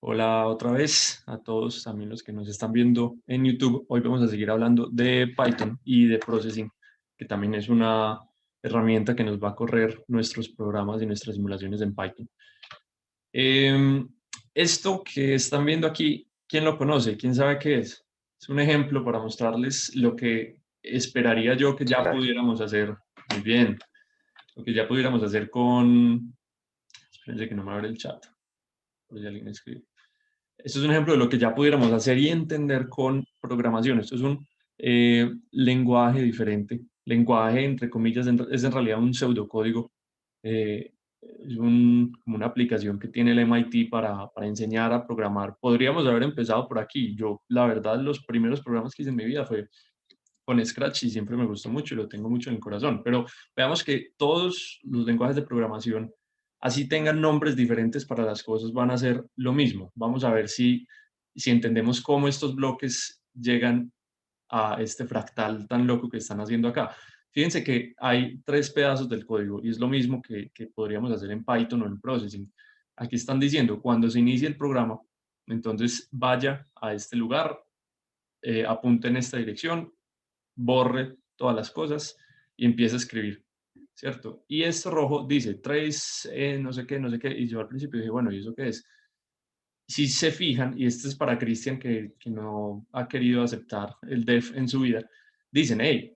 Hola otra vez a todos, también los que nos están viendo en YouTube. Hoy vamos a seguir hablando de Python y de Processing, que también es una herramienta que nos va a correr nuestros programas y nuestras simulaciones en Python. Em, Esto que están viendo aquí, ¿quién lo conoce? ¿Quién sabe qué es? Es un ejemplo para mostrarles lo que esperaría yo que ya Scratch. pudiéramos hacer. Muy bien, lo que ya pudiéramos hacer con... Espérense que no me abre el chat, por si alguien escribe. Esto es un ejemplo de lo que ya pudiéramos hacer y entender con programación. Esto es un lenguaje diferente. Lenguaje, entre comillas, es en realidad un pseudocódigo. Es como una aplicación que tiene el MIT para enseñar a programar. Podríamos haber empezado por aquí. Yo, la verdad, los primeros programas que hice en mi vida fue con Scratch y siempre me gustó mucho y lo tengo mucho en el corazón. Pero veamos que todos los lenguajes de programación, así tengan nombres diferentes para las cosas, van a ser lo mismo. Vamos a ver si entendemos cómo estos bloques llegan a este fractal tan loco que están haciendo acá. Fíjense que hay tres pedazos del código y es lo mismo que podríamos hacer en Python o en Processing. Aquí están diciendo, cuando se inicie el programa, entonces vaya a este lugar, apunte en esta dirección, borre todas las cosas y empieza a escribir, ¿cierto? Y esto rojo dice trace, no sé qué, no sé qué, y yo al principio dije, bueno, ¿y eso qué es? Si se fijan, y este es para Cristian que no ha querido aceptar el def en su vida, dicen, hey,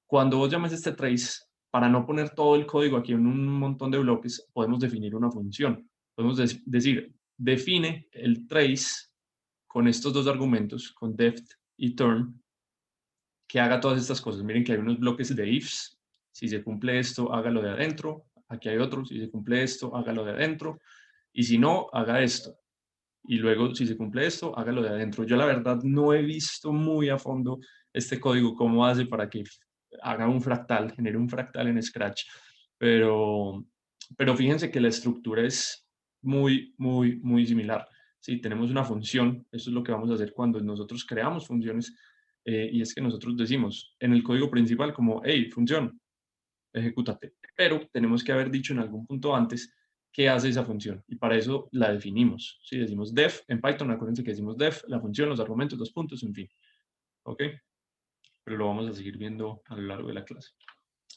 cuando vos llames este trace, para no poner todo el código aquí en un montón de bloques, podemos definir una función. Podemos decir, define el trace con estos dos argumentos, con def y turn, que haga todas estas cosas. Miren que hay unos bloques de ifs. Si se cumple esto, hágalo de adentro. Aquí hay otro. Si se cumple esto, hágalo de adentro. Y si no, haga esto. Y luego, si se cumple esto, hágalo de adentro. Yo la verdad no he visto muy a fondo este código, cómo hace para que haga un fractal, genere un fractal en Scratch. Pero, pero fíjense que la estructura es muy, muy, muy similar. Sí, tenemos una función, eso es lo que vamos a hacer cuando nosotros creamos funciones, y es que nosotros decimos en el código principal como, hey, función, ejecútate. Pero tenemos que haber dicho en algún punto antes qué hace esa función y para eso la definimos. Si decimos def, en Python acuérdense que decimos def, la función, los argumentos, los puntos, en fin. ¿Ok? Pero lo vamos a seguir viendo a lo largo de la clase.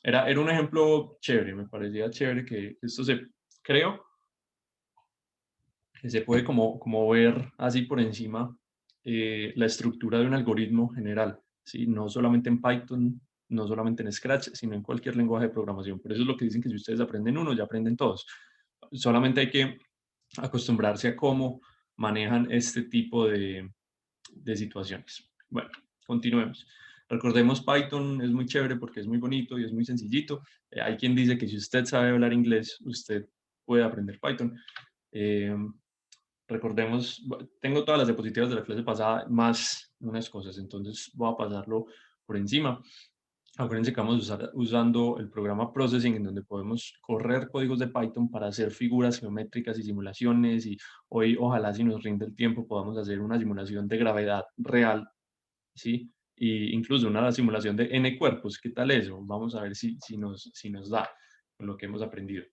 Era un ejemplo chévere, me parecía chévere que esto creo que se puede como ver así por encima, la estructura de un algoritmo general, ¿sí? No solamente en Python, no solamente en Scratch, sino en cualquier lenguaje de programación. Por eso es lo que dicen que si ustedes aprenden uno, ya aprenden todos. Solamente hay que acostumbrarse a cómo manejan este tipo de situaciones. Bueno, continuemos. Recordemos, Python es muy chévere porque es muy bonito y es muy sencillito. Hay quien dice que si usted sabe hablar inglés, usted puede aprender Python. Eh, Recordemos, tengo todas las diapositivas de la clase pasada, más unas cosas, entonces voy a pasarlo por encima. Acuérdense que vamos a usar usando el programa Processing, en donde podemos correr códigos de Python para hacer figuras geométricas y simulaciones, y hoy ojalá si nos rinde el tiempo podamos hacer una simulación de gravedad real, ¿sí? Y incluso una simulación de n cuerpos. ¿Qué tal eso? Vamos a ver si nos da con lo que hemos aprendido.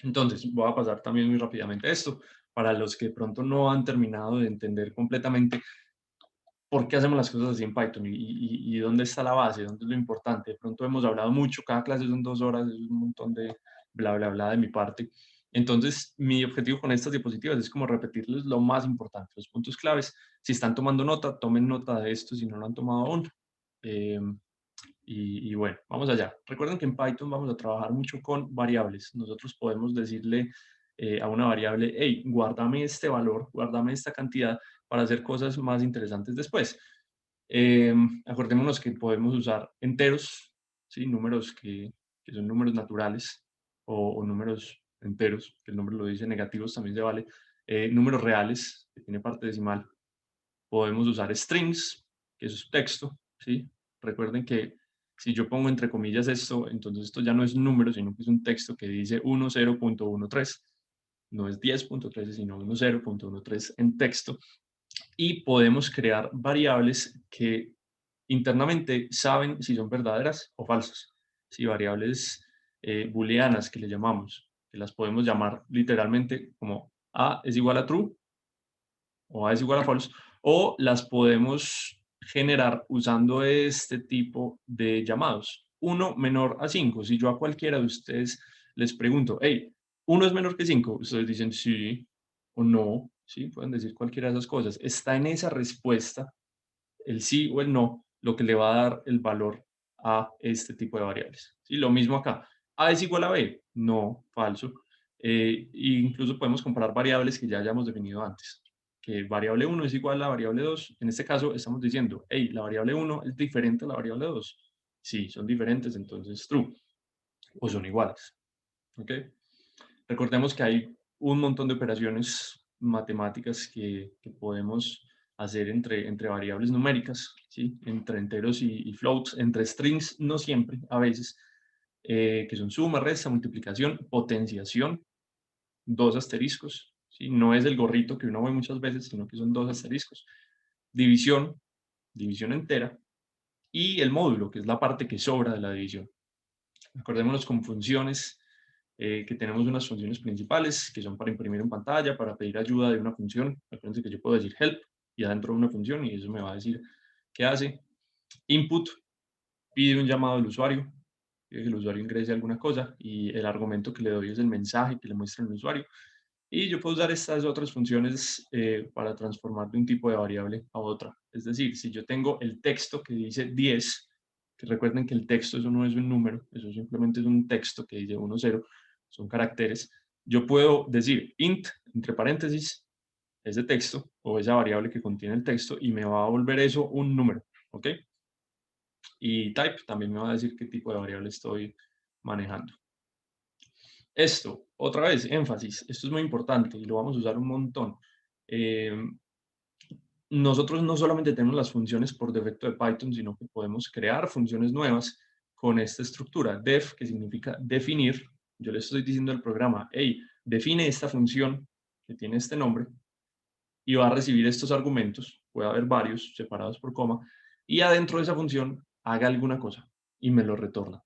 Entonces, voy a pasar también muy rápidamente esto para los que de pronto no han terminado de entender completamente por qué hacemos las cosas así en Python y dónde está la base, dónde es lo importante. De pronto hemos hablado mucho, cada clase son 2 horas, es un montón de bla, bla, bla de mi parte. Entonces, mi objetivo con estas diapositivas es como repetirles lo más importante, los puntos claves. Si están tomando nota, tomen nota de esto si no lo han tomado aún. Eh, y bueno, vamos allá. Recuerden que en Python vamos a trabajar mucho con variables. Nosotros podemos decirle, a una variable, hey, guárdame este valor, guárdame esta cantidad para hacer cosas más interesantes después. Acordémonos que podemos usar enteros, ¿sí? Números que son números naturales, o números enteros, que el nombre lo dice, negativos también se vale. Números reales, que tiene parte decimal. Podemos usar strings, que es texto, ¿sí? Recuerden que si yo pongo entre comillas esto, entonces esto ya no es un número, sino que es un texto que dice 10.13. No es 10.13, sino 10.13 en texto. Y podemos crear variables que internamente saben si son verdaderas o falsas. Si variables, booleanas que le llamamos, que las podemos llamar literalmente como A es igual a true o A es igual a false, o las podemos generar usando este tipo de llamados. 1 menor a 5. Si yo a cualquiera de ustedes les pregunto, hey, 1 es menor que 5, ustedes dicen sí o no, ¿sí? Pueden decir cualquiera de esas cosas. Está en esa respuesta, el sí o el no, lo que le va a dar el valor a este tipo de variables. ¿Sí? Lo mismo acá. A es igual a B. No, falso. E incluso podemos comparar variables que ya hayamos definido antes. Que variable 1 es igual a variable 2. En este caso estamos diciendo, hey, la variable 1 es diferente a la variable 2. Sí, son diferentes, entonces true. O son iguales. ¿Ok? Recordemos que hay un montón de operaciones matemáticas que podemos hacer entre variables numéricas, ¿sí? Entre enteros y floats, entre strings, no siempre, a veces, que son suma, resta, multiplicación, potenciación, dos asteriscos, ¿sí? No es el gorrito que uno ve muchas veces, sino que son dos asteriscos, división, división entera, y el módulo, que es la parte que sobra de la división. Acordémonos con funciones, que tenemos unas funciones principales que son para imprimir en pantalla, para pedir ayuda de una función. Acuérdense que yo puedo decir help y adentro de una función y eso me va a decir qué hace. Input pide un llamado al usuario, pide que el usuario ingrese alguna cosa y el argumento que le doy es el mensaje que le muestra al usuario. Y yo puedo usar estas otras funciones para transformar de un tipo de variable a otra. Es decir, si yo tengo el texto que dice 10, que recuerden que el texto eso no es un número, eso simplemente es un texto que dice 1, 0, son caracteres, yo puedo decir int, entre paréntesis, ese texto o esa variable que contiene el texto y me va a volver eso un número, ¿ok? Y type también me va a decir qué tipo de variable estoy manejando. Esto, otra vez, énfasis, esto es muy importante y lo vamos a usar un montón. Nosotros no solamente tenemos las funciones por defecto de Python, sino que podemos crear funciones nuevas con esta estructura. Def, que significa definir. Yo le estoy diciendo al programa, hey, define esta función que tiene este nombre y va a recibir estos argumentos. Puede haber varios separados por coma. Y adentro de esa función haga alguna cosa y me lo retorna.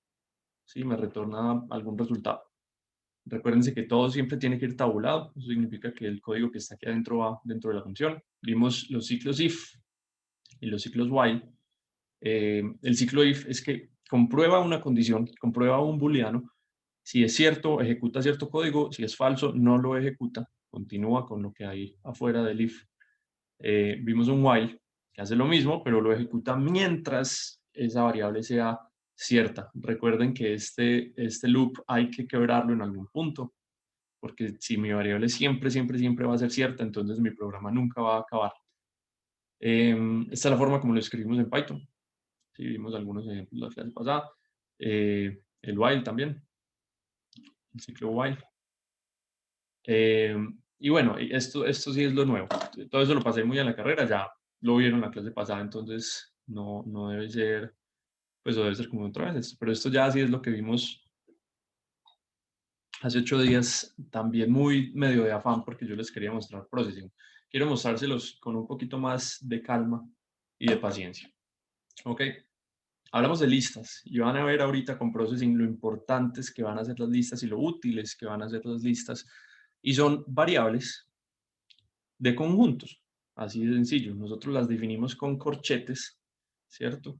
¿Sí? Me retorna algún resultado. Recuérdense que todo siempre tiene que ir tabulado. Eso significa que el código que está aquí adentro va dentro de la función. Vimos los ciclos if y los ciclos while. El ciclo if es que comprueba una condición, comprueba un booleano. Si es cierto, ejecuta cierto código. Si es falso, no lo ejecuta. Continúa con lo que hay afuera del if. Vimos un while que hace lo mismo, pero lo ejecuta mientras esa variable sea cierta. Recuerden que este loop hay que quebrarlo en algún punto, porque si mi variable siempre, siempre, siempre va a ser cierta, entonces mi programa nunca va a acabar. Esta es la forma como lo escribimos en Python. Sí, vimos algunos ejemplos la clase pasada. El while también, el ciclo while. Y bueno, esto sí es lo nuevo. Todo eso lo pasé muy a la carrera, ya lo vieron la clase pasada, entonces no debe ser, pues debe ser como otra vez. Pero esto ya sí es lo que vimos hace 8 días, también muy medio de afán, porque yo les quería mostrar processing. Quiero mostrárselos con un poquito más de calma y de paciencia. ¿Ok? Hablamos de listas y van a ver ahorita con processing lo importantes que van a ser las listas y lo útiles que van a ser las listas. Y son variables de conjuntos, así de sencillo. Nosotros las definimos con corchetes, ¿cierto?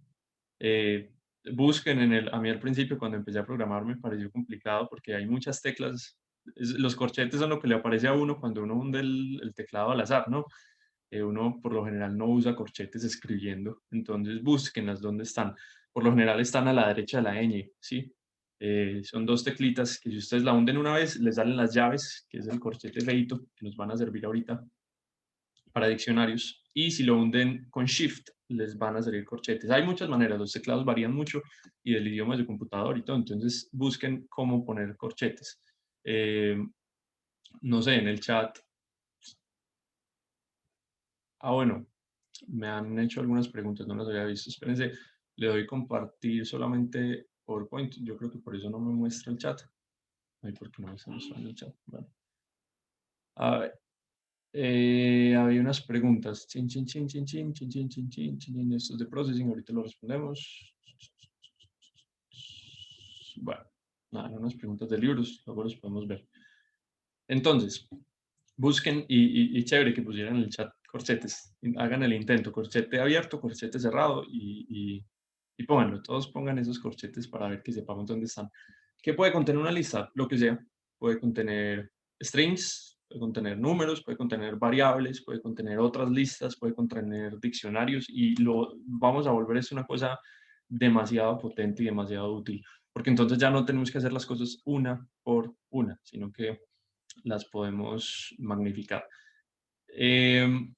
Busquen a mí al principio cuando empecé a programar me pareció complicado porque hay muchas teclas. Los corchetes son lo que le aparece a uno cuando uno hunde el teclado al azar, ¿no? Uno por lo general no usa corchetes escribiendo, entonces búsquenlas dónde están. Por lo general están a la derecha de la ñ, ¿sí? Son dos teclitas que si ustedes la hunden una vez, les salen las llaves, que es el corchete feito, que nos van a servir ahorita para diccionarios. Y si lo hunden con Shift, les van a salir corchetes. Hay muchas maneras, los teclados varían mucho y del idioma de su computador y todo, entonces busquen cómo poner corchetes. No sé, en el chat. Bueno, me han hecho algunas preguntas, no las había visto. Espérense, le doy compartir solamente PowerPoint. Yo creo que por eso no me muestra el chat. Ay, ¿por qué no me está mostrando el chat? Bueno. A ver, había unas preguntas. Chin, chin, chin, chin, chin, chin, chin, chin, chin, chin, estos de processing, ahorita lo respondemos. Bueno, nada, unas preguntas de libros, luego los podemos ver. Entonces, busquen, y chévere que pusieran el chat corchetes. Hagan el intento, corchete abierto, corchete cerrado y pónganlo. Todos pongan esos corchetes para ver que sepamos dónde están. ¿Qué puede contener una lista? Lo que sea. Puede contener strings, puede contener números, puede contener variables, puede contener otras listas, puede contener diccionarios y lo vamos a volver esto una cosa demasiado potente y demasiado útil, porque entonces ya no tenemos que hacer las cosas una por una, sino que las podemos magnificar. Hay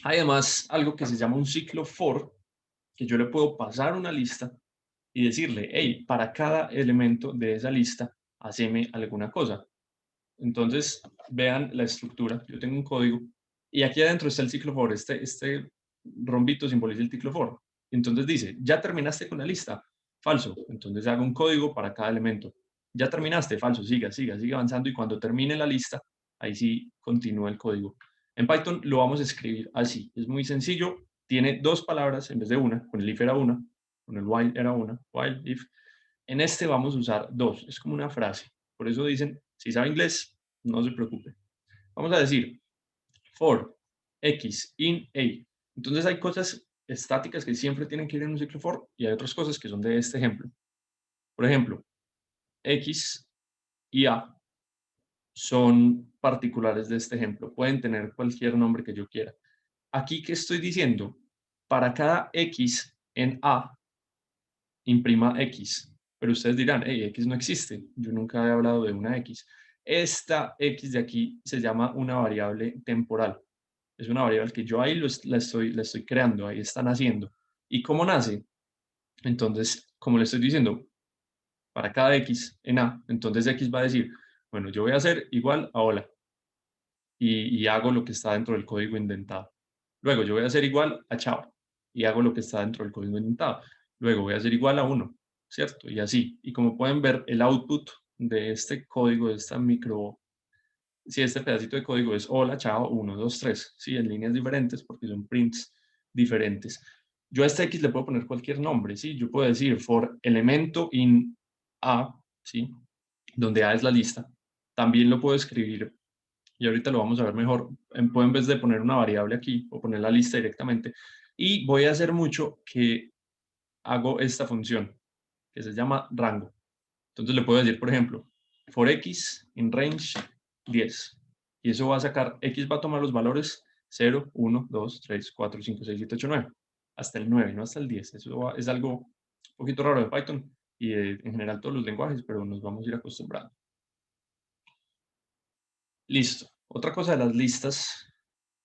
además algo que se llama un ciclo for, que yo le puedo pasar una lista y decirle, hey, para cada elemento de esa lista, haceme alguna cosa. Entonces, vean la estructura. Yo tengo un código y aquí adentro está el ciclo for. Este rombito simboliza el ciclo for. Entonces dice, ¿ya terminaste con la lista? Falso. Entonces hago un código para cada elemento. ¿Ya terminaste? Falso. Siga avanzando y cuando termine la lista, ahí sí continúa el código. En Python lo vamos a escribir así. Es muy sencillo. Tiene dos palabras en vez de una. Con el if era una, con el while era una. While, if. En este vamos a usar dos. Es como una frase. Por eso dicen, si sabe inglés, no se preocupe. Vamos a decir for x in a. Entonces hay cosas estáticas que siempre tienen que ir en un ciclo for y hay otras cosas que son de este ejemplo. Por ejemplo, x y a son particulares de este ejemplo. Pueden tener cualquier nombre que yo quiera. Aquí, ¿qué estoy diciendo? Para cada x en a, imprima x. Pero ustedes dirán, hey, x no existe. Yo nunca he hablado de una x. Esta x de aquí se llama una variable temporal. Es una variable que yo ahí la estoy creando, ahí está naciendo. ¿Y cómo nace? Entonces, como le estoy diciendo, para cada x en a, entonces x va a decir, bueno, yo voy a hacer igual a hola. Y hago lo que está dentro del código indentado. Luego yo voy a hacer igual a chao y hago lo que está dentro del código indentado. Luego voy a hacer igual a 1, ¿cierto? Y así. Y como pueden ver, el output de este código, de esta si este pedacito de código es hola, chao, 1, 2, 3, ¿sí? En líneas diferentes porque son prints diferentes. Yo a este X le puedo poner cualquier nombre, ¿sí? Yo puedo decir for elemento in A, ¿sí? Donde A es la lista. También lo puedo escribir y ahorita lo vamos a ver mejor. Puedo en vez de poner una variable aquí o poner la lista directamente. Y voy a hacer mucho que hago esta función que se llama rango. Entonces le puedo decir, por ejemplo, for x in range 10. Y eso va a sacar, x va a tomar los valores 0, 1, 2, 3, 4, 5, 6, 7, 8, 9. Hasta el 9, no hasta el 10. Eso es algo un poquito raro de Python y en general todos los lenguajes, pero nos vamos a ir acostumbrando. Listo. Otra cosa de las listas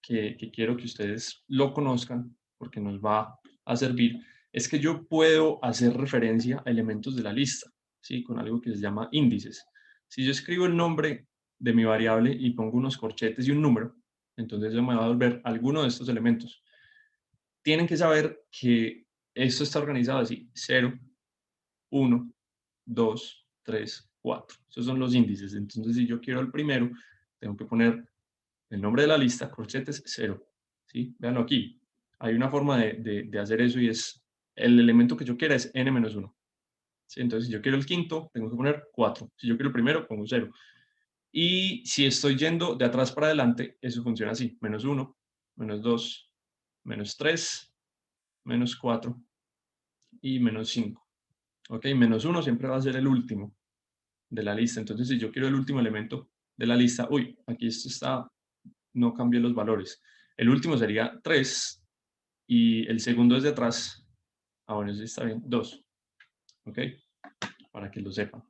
que quiero que ustedes lo conozcan, porque nos va a servir, es que yo puedo hacer referencia a elementos de la lista, ¿sí? Con algo que se llama índices. Si yo escribo el nombre de mi variable y pongo unos corchetes y un número, entonces eso me va a devolver alguno de estos elementos. Tienen que saber que esto está organizado así, 0, 1, 2, 3, 4. Esos son los índices. Entonces, si yo quiero el primero, tengo que poner el nombre de la lista, corchetes, 0. ¿Sí? Véanlo aquí. Hay una forma de hacer eso y es, el elemento que yo quiera es n-1. ¿Sí? Entonces, si yo quiero el quinto, tengo que poner 4. Si yo quiero el primero, pongo 0. Y si estoy yendo de atrás para adelante, eso funciona así. -1, -2, -3, -4 y -5. ¿Ok? -1 siempre va a ser el último de la lista. Entonces, si yo quiero el último elemento de la lista, uy, aquí esto está, no cambié los valores. El último sería 3 y el segundo es de atrás. Ah, bueno, sí está bien, 2. ¿Ok? Para que lo sepan.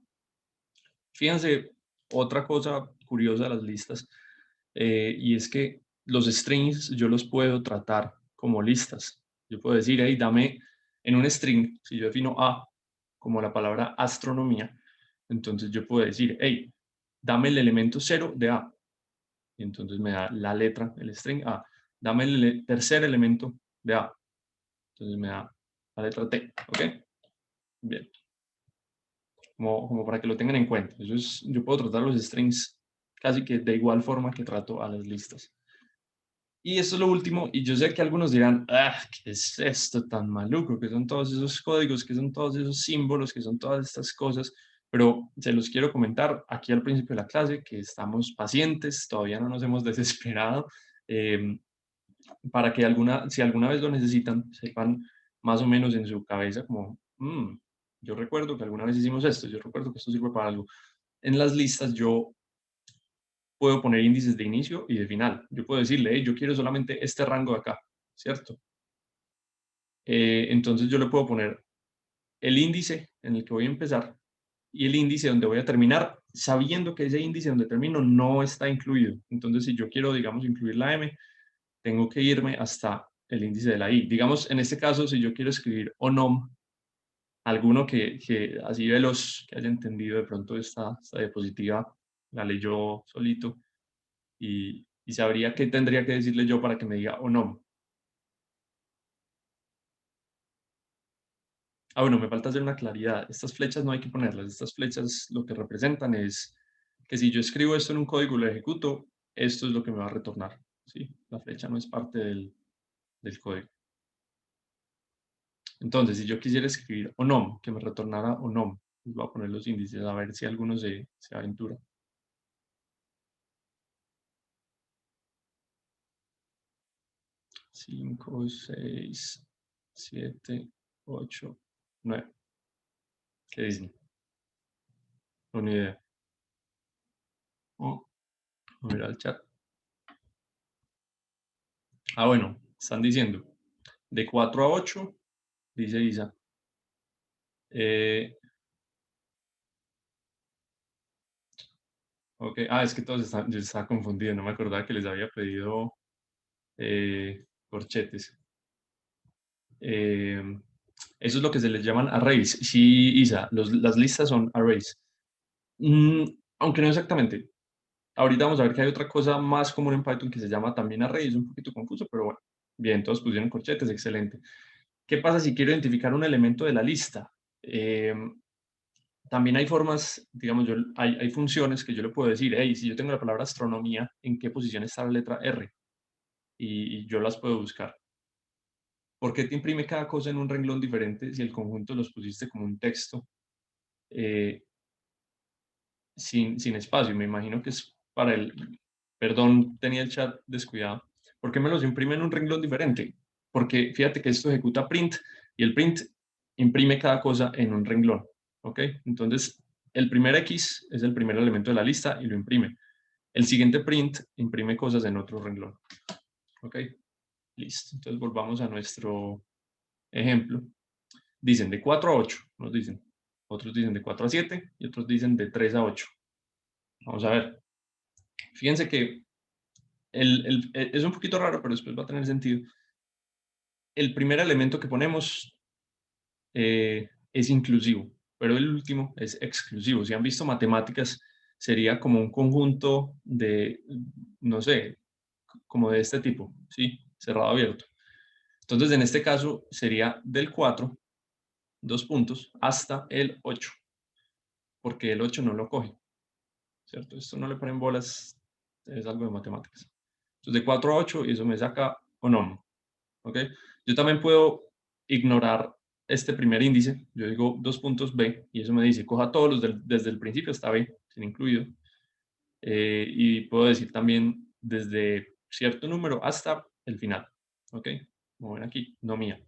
Fíjense, otra cosa curiosa de las listas, y es que los strings yo los puedo tratar como listas. Yo puedo decir, hey, dame en un string, si yo defino A como la palabra astronomía, entonces yo puedo decir, hey, dame el elemento 0 de A. Y entonces me da la letra, el string A. Dame el tercer elemento de A. Entonces me da la letra T. ¿Ok? Bien. Como para que lo tengan en cuenta. Eso es, yo puedo tratar los strings casi que de igual forma que trato a las listas. Y esto es lo último, y yo sé que algunos dirán, ah, ¿qué es esto tan maluco? ¿Qué son todos esos códigos? ¿Qué son todos esos símbolos? ¿Qué son todas estas cosas? Pero se los quiero comentar aquí al principio de la clase, que estamos pacientes, todavía no nos hemos desesperado. para que si alguna vez lo necesitan, sepan más o menos en su cabeza como, yo recuerdo que alguna vez hicimos esto, yo recuerdo que esto sirve para algo. En las listas yo puedo poner índices de inicio y de final. Yo puedo decirle, hey, yo quiero solamente este rango de acá, ¿cierto? Entonces yo le puedo poner el índice en el que voy a empezar y el índice donde voy a terminar, sabiendo que ese índice donde termino no está incluido. Entonces, si yo quiero, digamos, incluir la M, tengo que irme hasta el índice de la I. Digamos, en este caso, si yo quiero escribir ONOM, alguno que así veloz, que haya entendido de pronto esta diapositiva, la leyó solito y sabría qué tendría que decirle yo para que me diga ONOM. Ah, bueno, me falta hacer una claridad. Estas flechas no hay que ponerlas. Estas flechas lo que representan es que si yo escribo esto en un código y lo ejecuto, esto es lo que me va a retornar. ¿Sí? La flecha no es parte del código. Entonces, si yo quisiera escribir onom, que me retornara onom, pues voy a poner los índices a ver si alguno se aventura. 5, 6, 7, 8, 9. ¿Qué dicen? No, ni idea. Oh, voy a ir al chat. Ah, bueno, están diciendo de 4 a 8, dice Isa. Eh, ok, es que todos están, yo estaba confundido, no me acordaba que les había pedido corchetes. Eh, eso es lo que se les llaman arrays. Sí, Isa, las listas son arrays. Mm, aunque no exactamente. Ahorita vamos a ver que hay otra cosa más común en Python que se llama también array. Es un poquito confuso, pero bueno. Bien, todos pusieron corchetes, excelente. ¿Qué pasa si quiero identificar un elemento de la lista? También hay formas, digamos, hay funciones que yo le puedo decir, hey, si yo tengo la palabra astronomía, ¿en qué posición está la letra R? Y yo las puedo buscar. ¿Por qué te imprime cada cosa en un renglón diferente si el conjunto los pusiste como un texto eh, sin espacio? Me imagino que es para el... Perdón, tenía el chat descuidado. ¿Por qué me los imprime en un renglón diferente? Porque fíjate que esto ejecuta print y el print imprime cada cosa en un renglón. ¿Ok? Entonces, el primer X es el primer elemento de la lista y lo imprime. El siguiente print imprime cosas en otro renglón. ¿Ok? Listo. Entonces, volvamos a nuestro ejemplo. Dicen de 4 a 8, nos dicen. Otros dicen de 4 a 7 y otros dicen de 3 a 8. Vamos a ver. Fíjense que es un poquito raro, pero después va a tener sentido. El primer elemento que ponemos es inclusivo, pero el último es exclusivo. Si han visto matemáticas, sería como un conjunto de, no sé, como de este tipo, ¿sí? Cerrado abierto. Entonces, en este caso, sería del 4, 2 puntos, hasta el 8, porque el 8 no lo coge, ¿cierto? Esto no le ponen bolas, es algo de matemáticas. Entonces, de 4 a 8, y eso me saca onom, ¿ok? Yo también puedo ignorar este primer índice. Yo digo 2 puntos B, y eso me dice, coja todos los desde el principio hasta B, sin incluido. Y puedo decir también desde cierto número hasta el final, ¿ok? Como ven aquí, no mía.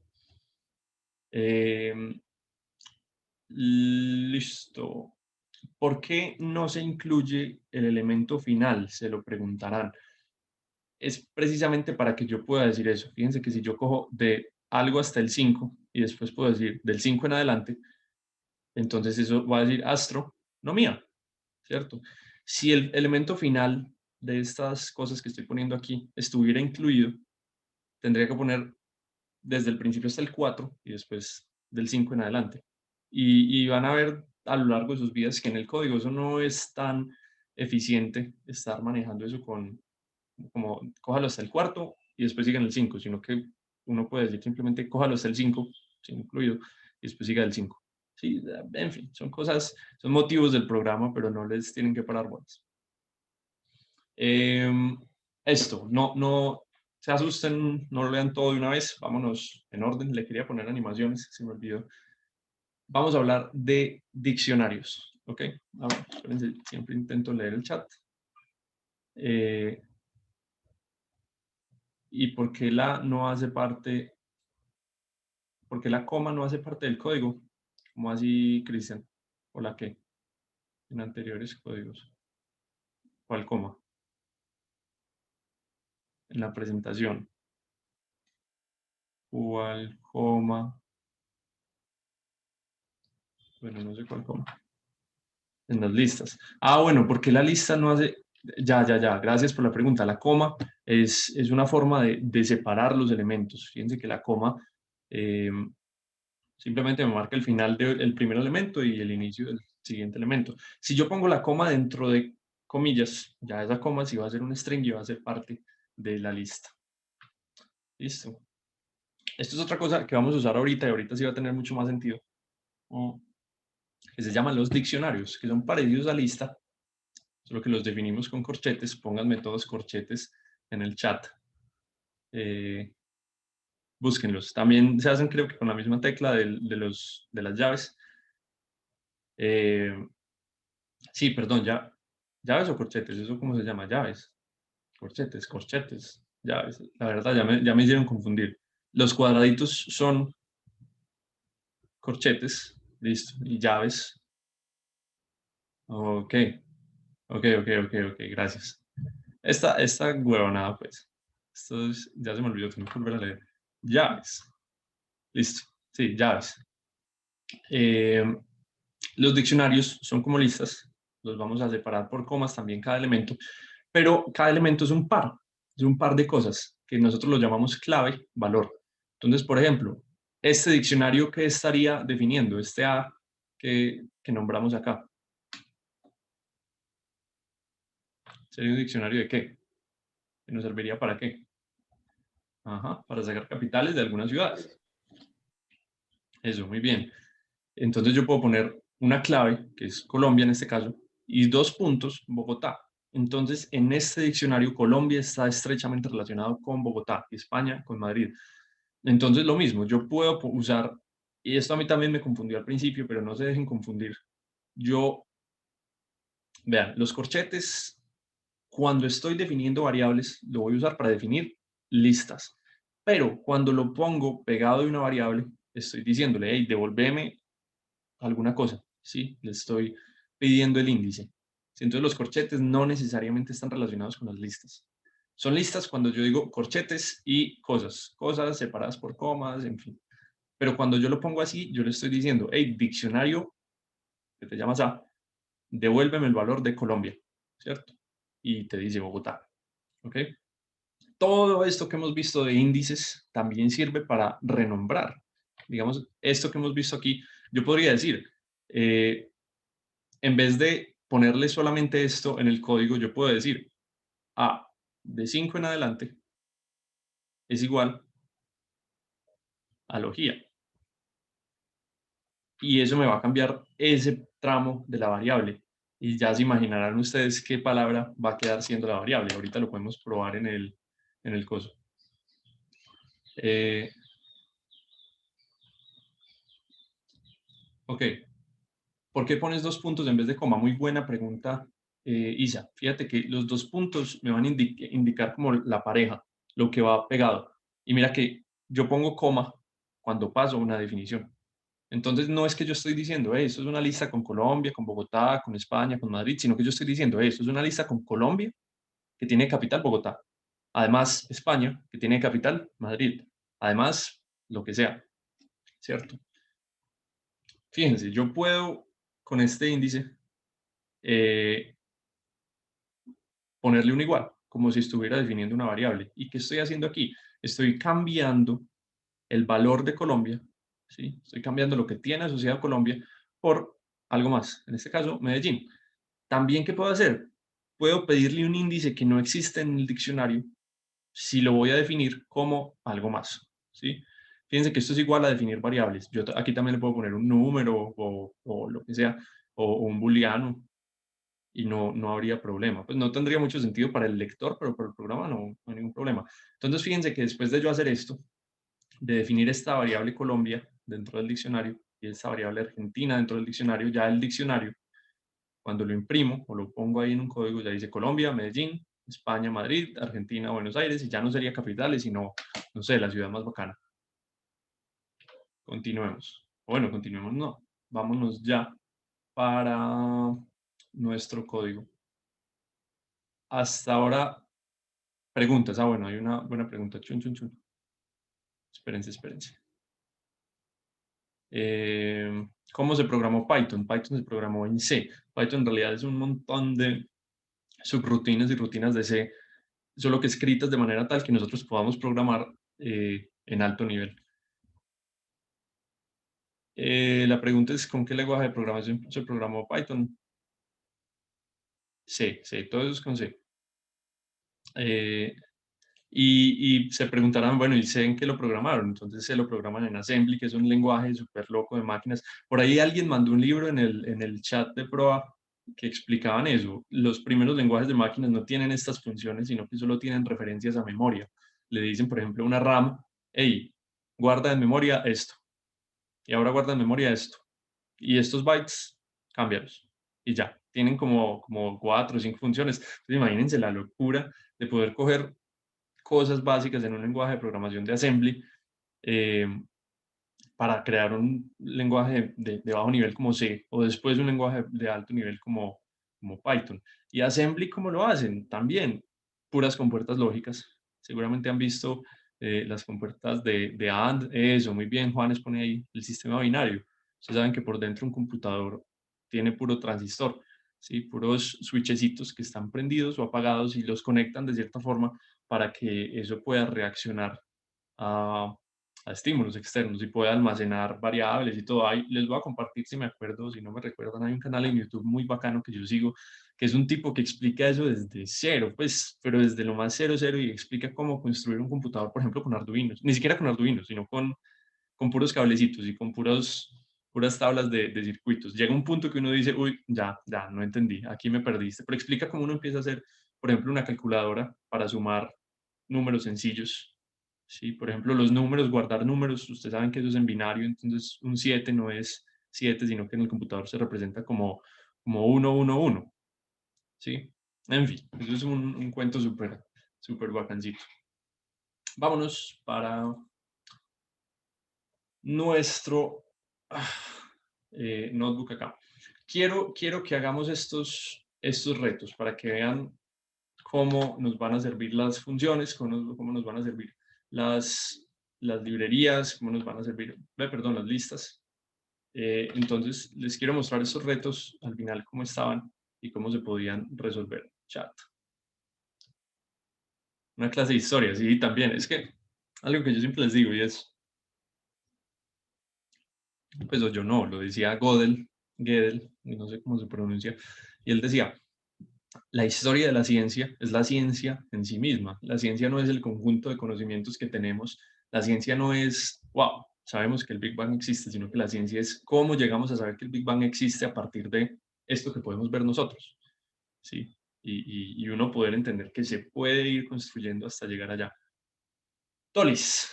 Listo. ¿Por qué no se incluye el elemento final? Se lo preguntarán. Es precisamente para que yo pueda decir eso. Fíjense que si yo cojo de algo hasta el 5 y después puedo decir del 5 en adelante, entonces eso va a decir astronomía, ¿cierto? Si el elemento final de estas cosas que estoy poniendo aquí estuviera incluido, tendría que poner desde el principio hasta el 4 y después del 5 en adelante. Y van a ver a lo largo de sus vidas que en el código eso no es tan eficiente estar manejando eso como cójalo hasta el cuarto y después siga en el 5, sino que uno puede decir simplemente cójalo hasta el 5, sin incluido, y después siga el 5. Sí, en fin, son cosas, son motivos del programa, pero no les tienen que parar bolas. Esto, no se asusten, no lo lean todo de una vez, vámonos en orden, le quería poner animaciones, se me olvidó. Vamos a hablar de diccionarios, ¿ok? A ver, espérense, siempre intento leer el chat. ¿Y por qué la no hace parte, por qué la coma no hace parte del código? ¿Cómo así, Cristian? ¿O la qué? En anteriores códigos. ¿Cuál coma? En la presentación. ¿Cuál coma? Bueno, no sé cuál coma. En las listas. Ah, bueno, porque la lista no hace... Ya, ya, ya. Gracias por la pregunta. La coma es una forma de separar los elementos. Fíjense que la coma eh, simplemente me marca el final del primer elemento y el inicio del siguiente elemento. Si yo pongo la coma dentro de comillas, ya esa coma sí va a ser un string y va a ser parte de la lista. Listo. Esto es otra cosa que vamos a usar ahorita y ahorita sí va a tener mucho más sentido. Que se llaman los diccionarios, que son parecidos a lista, solo que los definimos con corchetes. Pónganme todos corchetes en el chat. Búsquenlos. También se hacen, creo que con la misma tecla de las llaves. Sí, perdón, ya. ¿Llaves o corchetes? ¿Eso cómo se llama? Llaves. Corchetes, corchetes, llaves. La verdad, ya me hicieron confundir. Los cuadraditos son corchetes, listo, y llaves. Ok, ok, gracias. Esta huevonada, pues. Ya se me olvidó, tengo que volver a leer. Llaves. Listo. Sí, llaves. Eh, los diccionarios son como listas. Los vamos a separar por comas también cada elemento. Pero cada elemento es un par de cosas que nosotros lo llamamos clave, valor. Entonces, por ejemplo, este diccionario que estaría definiendo, este A que nombramos acá, ¿sería un diccionario de qué? ¿Que nos serviría para qué? Ajá, para sacar capitales de algunas ciudades. Eso, muy bien. Entonces yo puedo poner una clave, que es Colombia en este caso, y dos puntos, Bogotá. Entonces, en este diccionario, Colombia está estrechamente relacionado con Bogotá y España con Madrid. Entonces, lo mismo, yo puedo usar, y esto a mí también me confundió al principio, pero no se dejen confundir. Yo, vean, los corchetes, cuando estoy definiendo variables, lo voy a usar para definir listas. Pero cuando lo pongo pegado de una variable, estoy diciéndole, hey, devolveme alguna cosa, ¿sí? Le estoy pidiendo el índice. Entonces los corchetes no necesariamente están relacionados con las listas. Son listas cuando yo digo corchetes y cosas, cosas separadas por comas, en fin. Pero cuando yo lo pongo así, yo le estoy diciendo, hey, diccionario, que te llamas A, devuélveme el valor de Colombia, ¿cierto? Y te dice Bogotá, ¿ok? Todo esto que hemos visto de índices también sirve para renombrar. Digamos, esto que hemos visto aquí, yo podría decir, eh, en vez de ponerle solamente esto en el código, yo puedo decir A de 5 en adelante es igual a logía. Y eso me va a cambiar ese tramo de la variable. Y ya se imaginarán ustedes qué palabra va a quedar siendo la variable. Ahorita lo podemos probar en el coso. Eh, ok. ¿Por qué pones dos puntos en vez de coma? Muy buena pregunta, Isa. Fíjate que los dos puntos me van a indicar como la pareja, lo que va pegado. Y mira que yo pongo coma cuando paso una definición. Entonces no es que yo estoy diciendo, esto es una lista con Colombia, con Bogotá, con España, con Madrid, sino que yo estoy diciendo, esto es una lista con Colombia, que tiene capital Bogotá. Además, España, que tiene capital Madrid. Además, lo que sea, ¿cierto? Fíjense, yo puedo con este índice eh, ponerle un igual, como si estuviera definiendo una variable. ¿Y qué estoy haciendo aquí? Estoy cambiando el valor de Colombia, ¿sí? Estoy cambiando lo que tiene asociado a Colombia por algo más, en este caso Medellín. También, ¿qué puedo hacer? Puedo pedirle un índice que no existe en el diccionario si lo voy a definir como algo más, ¿sí? Fíjense que esto es igual a definir variables. Yo aquí también le puedo poner un número o lo que sea, o un booleano, y no habría problema. Pues no tendría mucho sentido para el lector, pero para el programa no hay ningún problema. Entonces, fíjense que después de yo hacer esto, de definir esta variable Colombia dentro del diccionario y esta variable Argentina dentro del diccionario, ya el diccionario, cuando lo imprimo o lo pongo ahí en un código, ya dice Colombia, Medellín, España, Madrid, Argentina, Buenos Aires, y ya no sería capitales, sino, no sé, la ciudad más bacana. Continuemos. Bueno, continuemos, no. Vámonos ya para nuestro código. Hasta ahora, preguntas. Ah, bueno, hay una buena pregunta. Chun, chun, chun. Espérense, espérense. ¿Cómo se programó Python? Python se programó en C. Python en realidad es un montón de subrutinas y rutinas de C, solo que escritas de manera tal que nosotros podamos programar en alto nivel. La pregunta es, ¿con qué lenguaje de programación se programó Python? C, C, todo eso es con C. Y se preguntarán, bueno, ¿y sé en qué lo programaron? Entonces se lo programan en Assembly, que es un lenguaje súper loco de máquinas. Por ahí alguien mandó un libro en el chat de Proa que explicaban eso. Los primeros lenguajes de máquinas no tienen estas funciones, sino que solo tienen referencias a memoria. Le dicen, por ejemplo, a una RAM, hey, guarda en memoria esto. Y ahora guarda en memoria esto. Y estos bytes, cámbialos. Y ya, tienen como 4 o 5 funciones. Entonces imagínense la locura de poder coger cosas básicas en un lenguaje de programación de assembly eh, para crear un lenguaje de bajo nivel como C o después un lenguaje de alto nivel como Python. Y assembly, ¿cómo lo hacen? También puras compuertas lógicas. Seguramente han visto las compuertas de AND. Eso, muy bien, Juanes pone ahí el sistema binario. Ustedes saben que por dentro un computador tiene puro transistor, ¿sí? Puros switchecitos que están prendidos o apagados y los conectan de cierta forma para que eso pueda reaccionar a, a estímulos externos y pueda almacenar variables y todo. Ahí les voy a compartir, si me acuerdo, si no me recuerdan, hay un canal en YouTube muy bacano que yo sigo, que es un tipo que explica eso desde cero, pues, pero desde lo más cero, cero, y explica cómo construir un computador, por ejemplo, con Arduinos, ni siquiera con Arduinos, sino con puros cablecitos y con puras tablas de circuitos. Llega un punto que uno dice, uy, ya, ya, no entendí, aquí me perdiste, pero explica cómo uno empieza a hacer, por ejemplo, una calculadora para sumar números sencillos. Sí, por ejemplo, los números, guardar números, ustedes saben que eso es en binario, entonces un 7 no es 7, sino que en el computador se representa como 1, 1, 1. ¿Sí? En fin, eso es un cuento súper, súper bacancito. Vámonos para nuestro notebook acá. Quiero que hagamos estos retos para que vean cómo nos van a servir las funciones, cómo nos van a servir las librerías, cómo nos van a servir, perdón, las listas. Entonces, les quiero mostrar estos retos al final, cómo estaban y cómo se podían resolver. Chat. Una clase de historia, sí, también. Es que algo que yo siempre les digo y es, pues yo no, lo decía Gödel, no sé cómo se pronuncia, y él decía, la historia de la ciencia es la ciencia en sí misma. La ciencia no es el conjunto de conocimientos que tenemos. La ciencia no es, wow, sabemos que el Big Bang existe, sino que la ciencia es cómo llegamos a saber que el Big Bang existe a partir de esto que podemos ver nosotros. ¿Sí? Y uno poder entender que se puede ir construyendo hasta llegar allá. Tolis.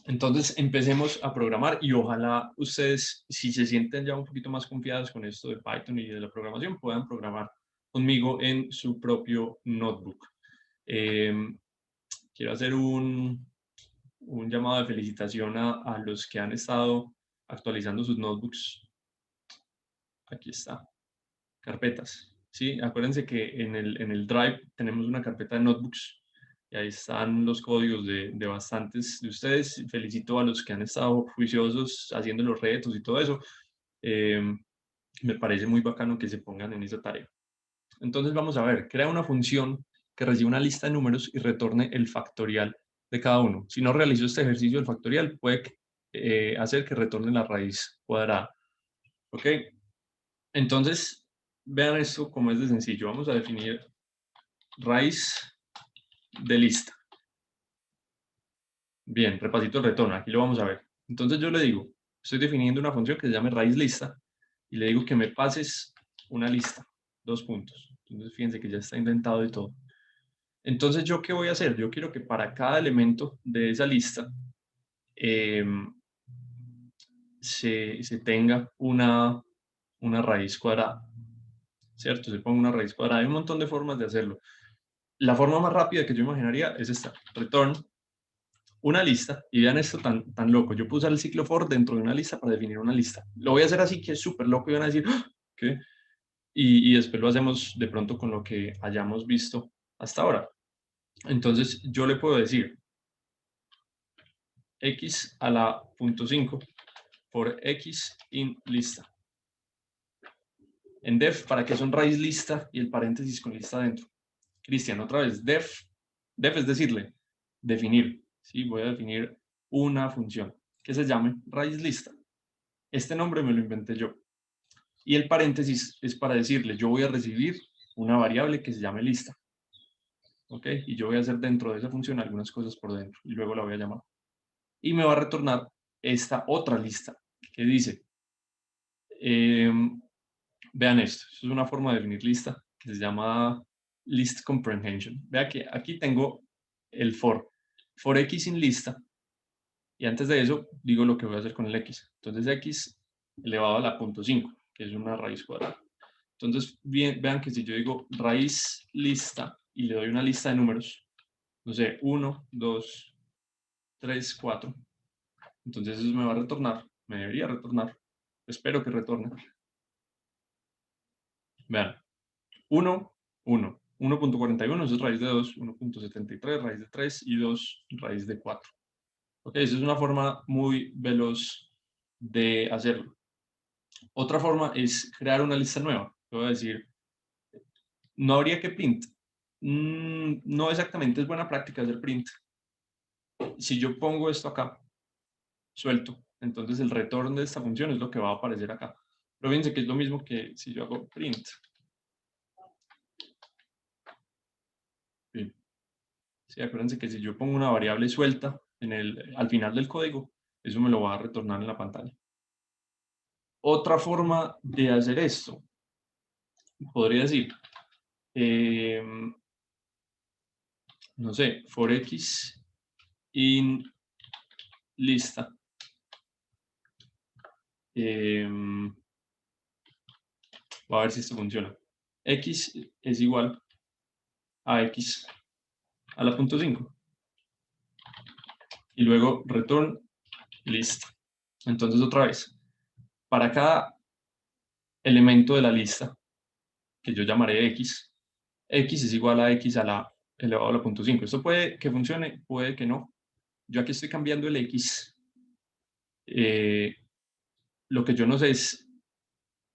Entonces empecemos a programar y ojalá ustedes, si se sienten ya un poquito más confiados con esto de Python y de la programación, puedan programar conmigo en su propio notebook. Eh, quiero hacer un llamado de felicitación a los que han estado actualizando sus notebooks. Aquí está, carpetas. Sí, acuérdense que en el Drive tenemos una carpeta de notebooks y ahí están los códigos de bastantes de ustedes. Felicito a los que han estado juiciosos haciendo los retos y todo eso. Eh, me parece muy bacano que se pongan en esa tarea. Entonces vamos a ver, crea una función que reciba una lista de números y retorne el factorial de cada uno. Si no realizó este ejercicio del factorial, puede hacer que retorne la raíz cuadrada. ¿Ok? Entonces, vean esto como es de sencillo. Vamos a definir raíz de lista. Bien, repasito el retorno. Aquí lo vamos a ver. Entonces yo le digo, estoy definiendo una función que se llame raíz lista y le digo que me pases una lista. 2 puntos. Entonces fíjense que ya está inventado y todo. Entonces, ¿yo qué voy a hacer? Yo quiero que para cada elemento de esa lista eh, se tenga una raíz cuadrada, ¿cierto? Se ponga una raíz cuadrada. Hay un montón de formas de hacerlo. la forma más rápida que yo imaginaría es esta, return una lista, y vean esto tan loco, yo puedo usar el ciclo for dentro de una lista para definir una lista. Lo voy a hacer así, que es súper loco, y van a decir, "¡Ah! ¿Qué?". Y después lo hacemos de pronto con lo que hayamos visto hasta ahora. Entonces, yo le puedo decir x a la punto 5 por x in lista. En def, ¿para qué son raíz lista y el paréntesis con lista dentro? Cristian, otra vez, def es decirle, definir, ¿sí? Voy a definir una función que se llame raíz lista. Este nombre me lo inventé yo. Y el paréntesis es para decirle, yo voy a recibir una variable que se llame lista. ¿Ok? Y yo voy a hacer dentro de esa función algunas cosas por dentro y luego la voy a llamar. Y me va a retornar esta otra lista que dice, vean esto, es una forma de definir lista que se llama list comprehension. Vea que aquí tengo el for x in lista, y antes de eso digo lo que voy a hacer con el x. Entonces x elevado a la punto 5, que es una raíz cuadrada. Entonces vean que si yo digo raíz lista y le doy una lista de números, no sé, 1, 2, 3, 4, entonces eso me va a retornar, me debería retornar, espero que retorne. Vean, 1, 1. 1.41, eso es raíz de 2, 1.73, raíz de 3 y 2, raíz de 4. Ok, esa es una forma muy veloz de hacerlo. Otra forma es crear una lista nueva. Te voy a decir, no habría que print. No exactamente es buena práctica hacer print. Si yo pongo esto acá, suelto, entonces el retorno de esta función es lo que va a aparecer acá. Pero fíjense que es lo mismo que si yo hago print. Bien. Sí, acuérdense que si yo pongo una variable suelta al final del código, eso me lo va a retornar en la pantalla. Otra forma de hacer esto, podría decir, no sé, for x in lista. Voy a ver si esto funciona. X es igual a x a la punto 5. Y luego return list. Entonces otra vez, para cada elemento de la lista, que yo llamaré x, x es igual a x a la elevado a la punto 5. Esto puede que funcione, puede que no. Yo aquí estoy cambiando el x. Lo que yo no sé es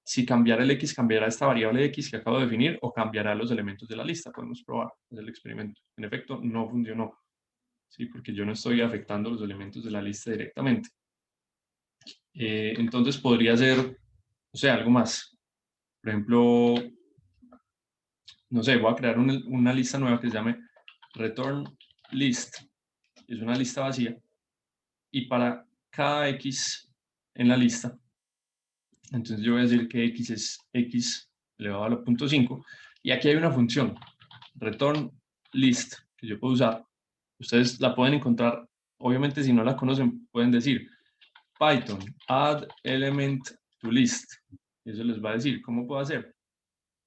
si cambiar el x cambiará esta variable x que acabo de definir o cambiará los elementos de la lista. Podemos probar el experimento. En efecto, no funcionó. ¿Sí? Porque yo no estoy afectando los elementos de la lista directamente. Entonces podría ser, o sea, algo más. Por ejemplo, no sé, voy a crear una lista nueva que se llame return list. Es una lista vacía. Y para cada x en la lista, entonces yo voy a decir que x es x elevado a la punto 5. Y aquí hay una función, return list, que yo puedo usar. Ustedes la pueden encontrar, obviamente si no la conocen, pueden decir Python add element to list. Eso les va a decir cómo puedo hacer.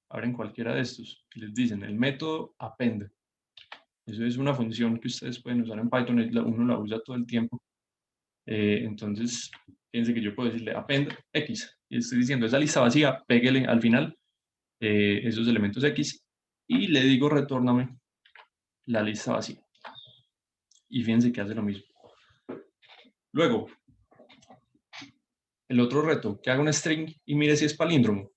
Abren cualquiera de estos. Les dicen el método append. Eso es una función que ustedes pueden usar en Python. Uno la usa todo el tiempo. Entonces, fíjense que yo puedo decirle append x. Y estoy diciendo esa lista vacía, péguele al final esos elementos x. Y le digo retórname la lista vacía. Y fíjense que hace lo mismo. Luego, el otro reto, que haga un string y mire si es palíndromo.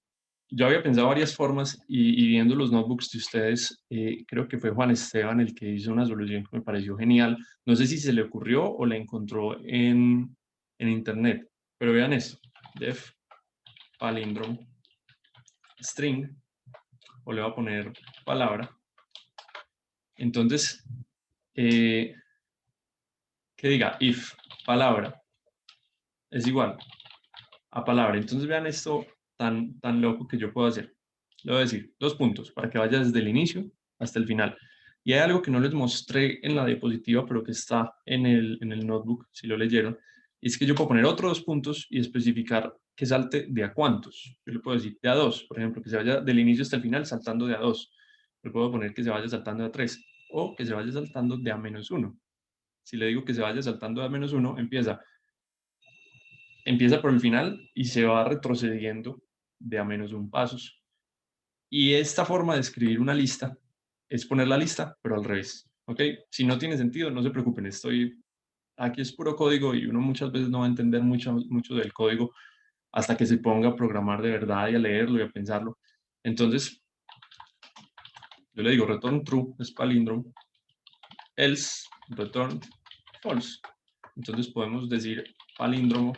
Yo había pensado varias formas y viendo los notebooks de ustedes, creo que fue Juan Esteban el que hizo una solución que me pareció genial. No sé si se le ocurrió o la encontró en internet, pero vean esto, def palíndromo string, o le voy a poner palabra. Entonces, que diga if palabra es igual a palabra. Entonces vean esto tan loco que yo puedo hacer. Le voy a decir 2 puntos para que vaya desde el inicio hasta el final. Y hay algo que no les mostré en la diapositiva, pero que está en el notebook, si lo leyeron, es que yo puedo poner otros 2 puntos y especificar que salte de a cuántos. Yo le puedo decir de a 2, por ejemplo, que se vaya del inicio hasta el final saltando de a 2. Le puedo poner que se vaya saltando de a 3 o que se vaya saltando de a -1. Si le digo que se vaya saltando de a -1, empieza por el final y se va retrocediendo de a -1 pasos. Y esta forma de escribir una lista es poner la lista, pero al revés. ¿Ok? Si no tiene sentido, no se preocupen. Aquí es puro código y uno muchas veces no va a entender mucho del código hasta que se ponga a programar de verdad y a leerlo y a pensarlo. Entonces, yo le digo return true, es palíndromo, else return false. Entonces podemos decir palíndromo,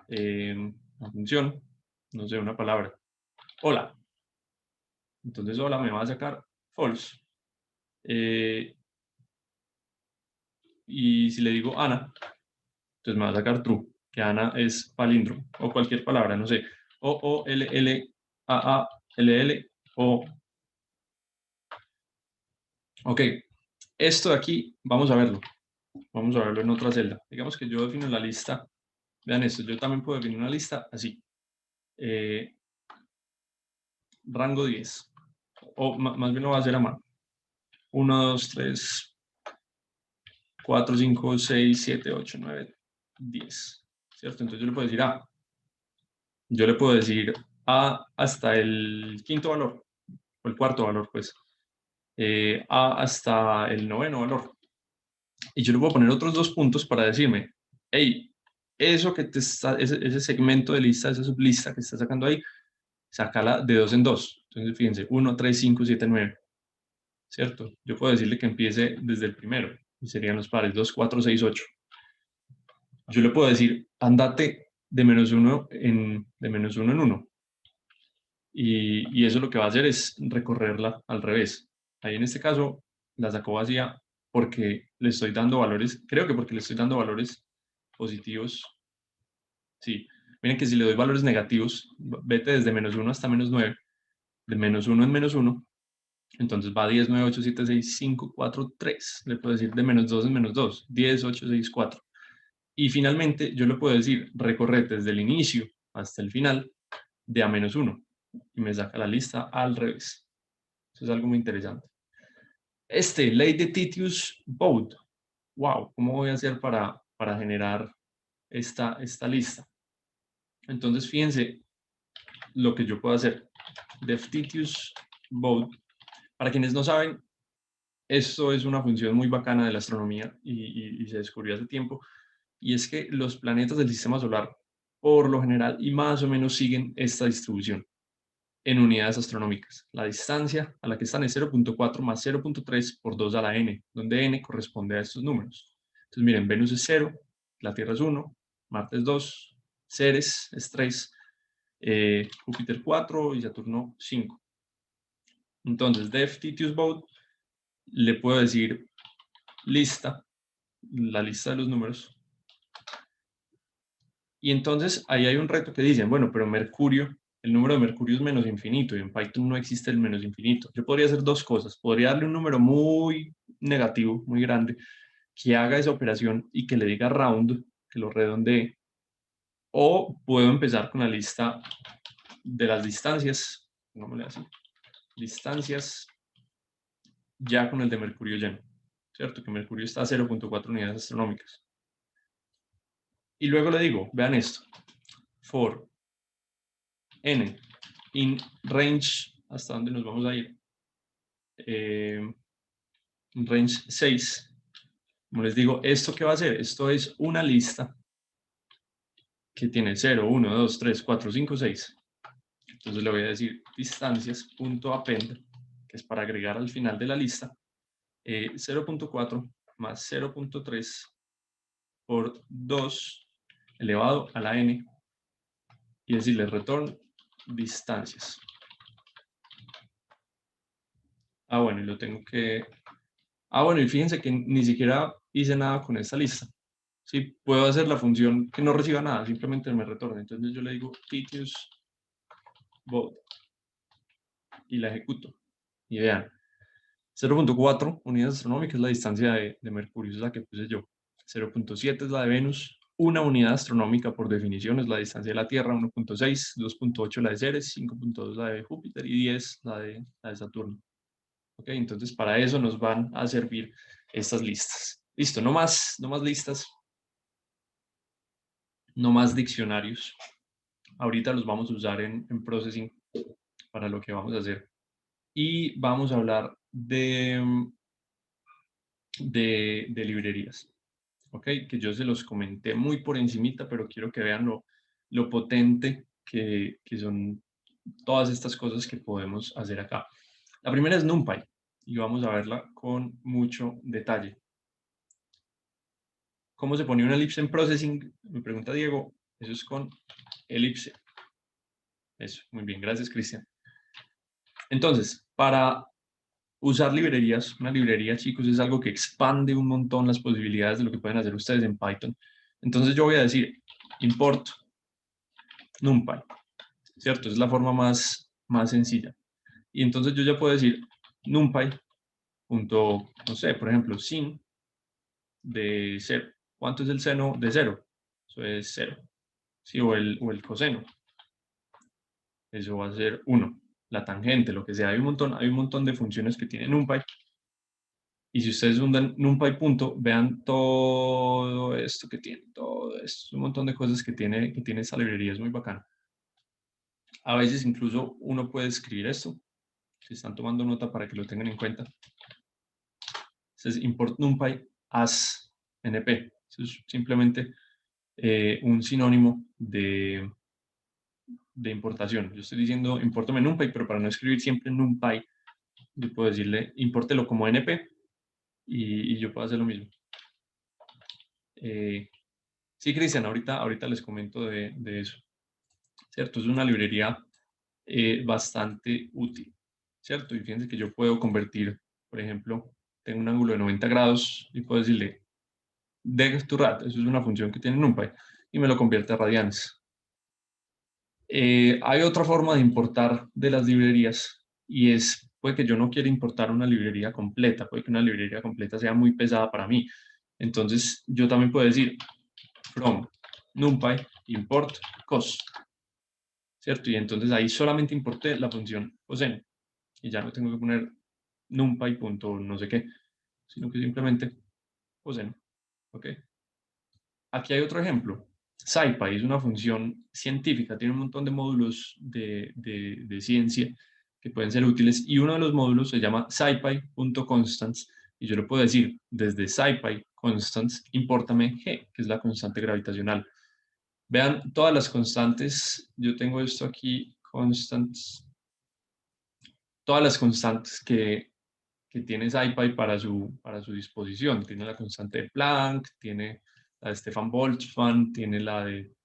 una función, no sé, una palabra, hola. Entonces hola me va a sacar false. Y si le digo Ana, entonces me va a sacar true, que Ana es palíndromo, o cualquier palabra, no sé, O-O-L-L-A-A-L-L, o... Ok, esto de aquí, vamos a verlo en otra celda. Digamos que yo defino la lista, vean esto, yo también puedo definir una lista así, rango 10, o más bien lo voy a hacer a mano, 1, 2, 3, 4, 5, 6, 7, 8, 9, 10, ¿cierto? Entonces yo le puedo decir A, yo le puedo decir A hasta el quinto valor, o el cuarto valor, pues, A hasta el noveno valor. Y yo le puedo poner otros 2 puntos para decirme, hey, eso que ese segmento de lista, esa sublista que está sacando ahí, sácala de 2 en 2. Entonces, fíjense, 1, 3, 5, 7, 9, ¿cierto? Yo puedo decirle que empiece desde el primero, y serían los pares 2, 4, 6, 8. Yo le puedo decir, andate de -1 en 1. Y eso lo que va a hacer es recorrerla al revés. Ahí en este caso la sacó vacía porque le estoy dando valores, creo que porque le estoy dando valores positivos. Sí, miren que si le doy valores negativos, vete desde -1 hasta -9, de -1 en -1, entonces va 10, 9, 8, 7, 6, 5, 4, 3. Le puedo decir de -2 en -2, 10, 8, 6, 4. Y finalmente yo le puedo decir, recorre desde el inicio hasta el final de a -1 y me saca la lista al revés. Eso es algo muy interesante. Ley de Titius-Bode. Wow, ¿cómo voy a hacer para generar esta lista? Entonces, fíjense lo que yo puedo hacer. Def Titius-Bode. Para quienes no saben, esto es una función muy bacana de la astronomía y se descubrió hace tiempo. Y es que los planetas del sistema solar, por lo general y más o menos, siguen esta distribución en unidades astronómicas. La distancia a la que están es 0.4 más 0.3 por 2 a la n, donde n corresponde a estos números. Entonces, miren, Venus es 0, la Tierra es 1, Marte es 2, Ceres es 3, Júpiter 4 y Saturno 5. Entonces, def Titius-Bode, le puedo decir lista, la lista de los números. Y entonces ahí hay un reto que dicen, bueno, pero Mercurio, el número de Mercurio es menos infinito y en Python no existe el menos infinito. Yo podría hacer dos cosas. Podría darle un número muy negativo, muy grande, que haga esa operación y que le diga round, que lo redondee. O puedo empezar con la lista de las distancias, pongámosle así, distancias ya con el de Mercurio lleno, ¿cierto? Que Mercurio está a 0.4 unidades astronómicas. Y luego le digo, vean esto, for n in range, ¿hasta dónde nos vamos a ir? Range 6. Como les digo, ¿esto qué va a hacer? Esto es una lista que tiene 0, 1, 2, 3, 4, 5, 6. Entonces le voy a decir distancias.append, que es para agregar al final de la lista, 0.4 más 0.3 por 2 elevado a la n, y decirle return distancias. Bueno, y lo tengo que... bueno, y fíjense que ni siquiera hice nada con esta lista. Sí, puedo hacer la función que no reciba nada, simplemente me retorna. Entonces yo le digo Titius-Bode y la ejecuto. Y vean, 0.4 unidades astronómicas es la distancia de Mercurio, es la que puse yo. 0.7 es la de Venus, una unidad astronómica por definición es la distancia de la Tierra, 1.6, 2.8 la de Ceres, 5.2 la de Júpiter y 10 la de Saturno. ¿Ok? Entonces, para eso nos van a servir estas listas. Listo, no más listas, no más diccionarios. Ahorita los vamos a usar en Processing para lo que vamos a hacer. Y vamos a hablar de librerías. ¿Ok? Que yo se los comenté muy por encimita, pero quiero que vean lo potente que son todas estas cosas que podemos hacer acá. La primera es NumPy y vamos a verla con mucho detalle. ¿Cómo se pone una elipse en Processing? Me pregunta Diego. Eso es con elipse. Eso, muy bien, gracias Cristian. Entonces, para usar librerías, una librería, chicos, es algo que expande un montón las posibilidades de lo que pueden hacer ustedes en Python. Entonces yo voy a decir import NumPy, ¿cierto? Es la forma más sencilla. Y entonces yo ya puedo decir NumPy, punto, no sé, por ejemplo, sin de 0. ¿Cuánto es el seno de 0? Eso es 0. Sí, o el coseno. Eso va a ser 1. La tangente, lo que sea. Hay un montón de funciones que tiene NumPy. Y si ustedes hundan NumPy punto, vean todo esto que tiene, todo esto, un montón de cosas que tiene esta librería, es muy bacana. A veces incluso uno puede escribir esto, si están tomando nota para que lo tengan en cuenta. Entonces, import NumPy as np. Eso es simplemente un sinónimo de importación. Yo estoy diciendo importame NumPy, pero para no escribir siempre NumPy, yo puedo decirle impórtelo como np y yo puedo hacer lo mismo. Sí, Cristian, ahorita les comento de eso. ¿Cierto? Es una librería bastante útil, ¿cierto? Y fíjense que yo puedo convertir, por ejemplo, tengo un ángulo de 90 grados y puedo decirle deg to rad, eso es una función que tiene NumPy, y me lo convierte a radianes. Hay otra forma de importar de las librerías y puede que yo no quiera importar una librería completa, puede que una librería completa sea muy pesada para mí. Entonces, yo también puedo decir from NumPy import cos, ¿cierto? Y entonces ahí solamente importé la función coseno y ya no tengo que poner NumPy punto no sé qué, sino que simplemente coseno, ¿ok? Aquí hay otro ejemplo. SciPy es una función científica, tiene un montón de módulos de ciencia que pueden ser útiles y uno de los módulos se llama scipy.constants y yo le puedo decir desde scipy constants, impórtame G, que es la constante gravitacional. Vean todas las constantes, yo tengo esto aquí, constants, todas las constantes que tiene SciPy para su disposición. Tiene la constante de Planck, tiene la de Stefan Boltzmann, tiene la de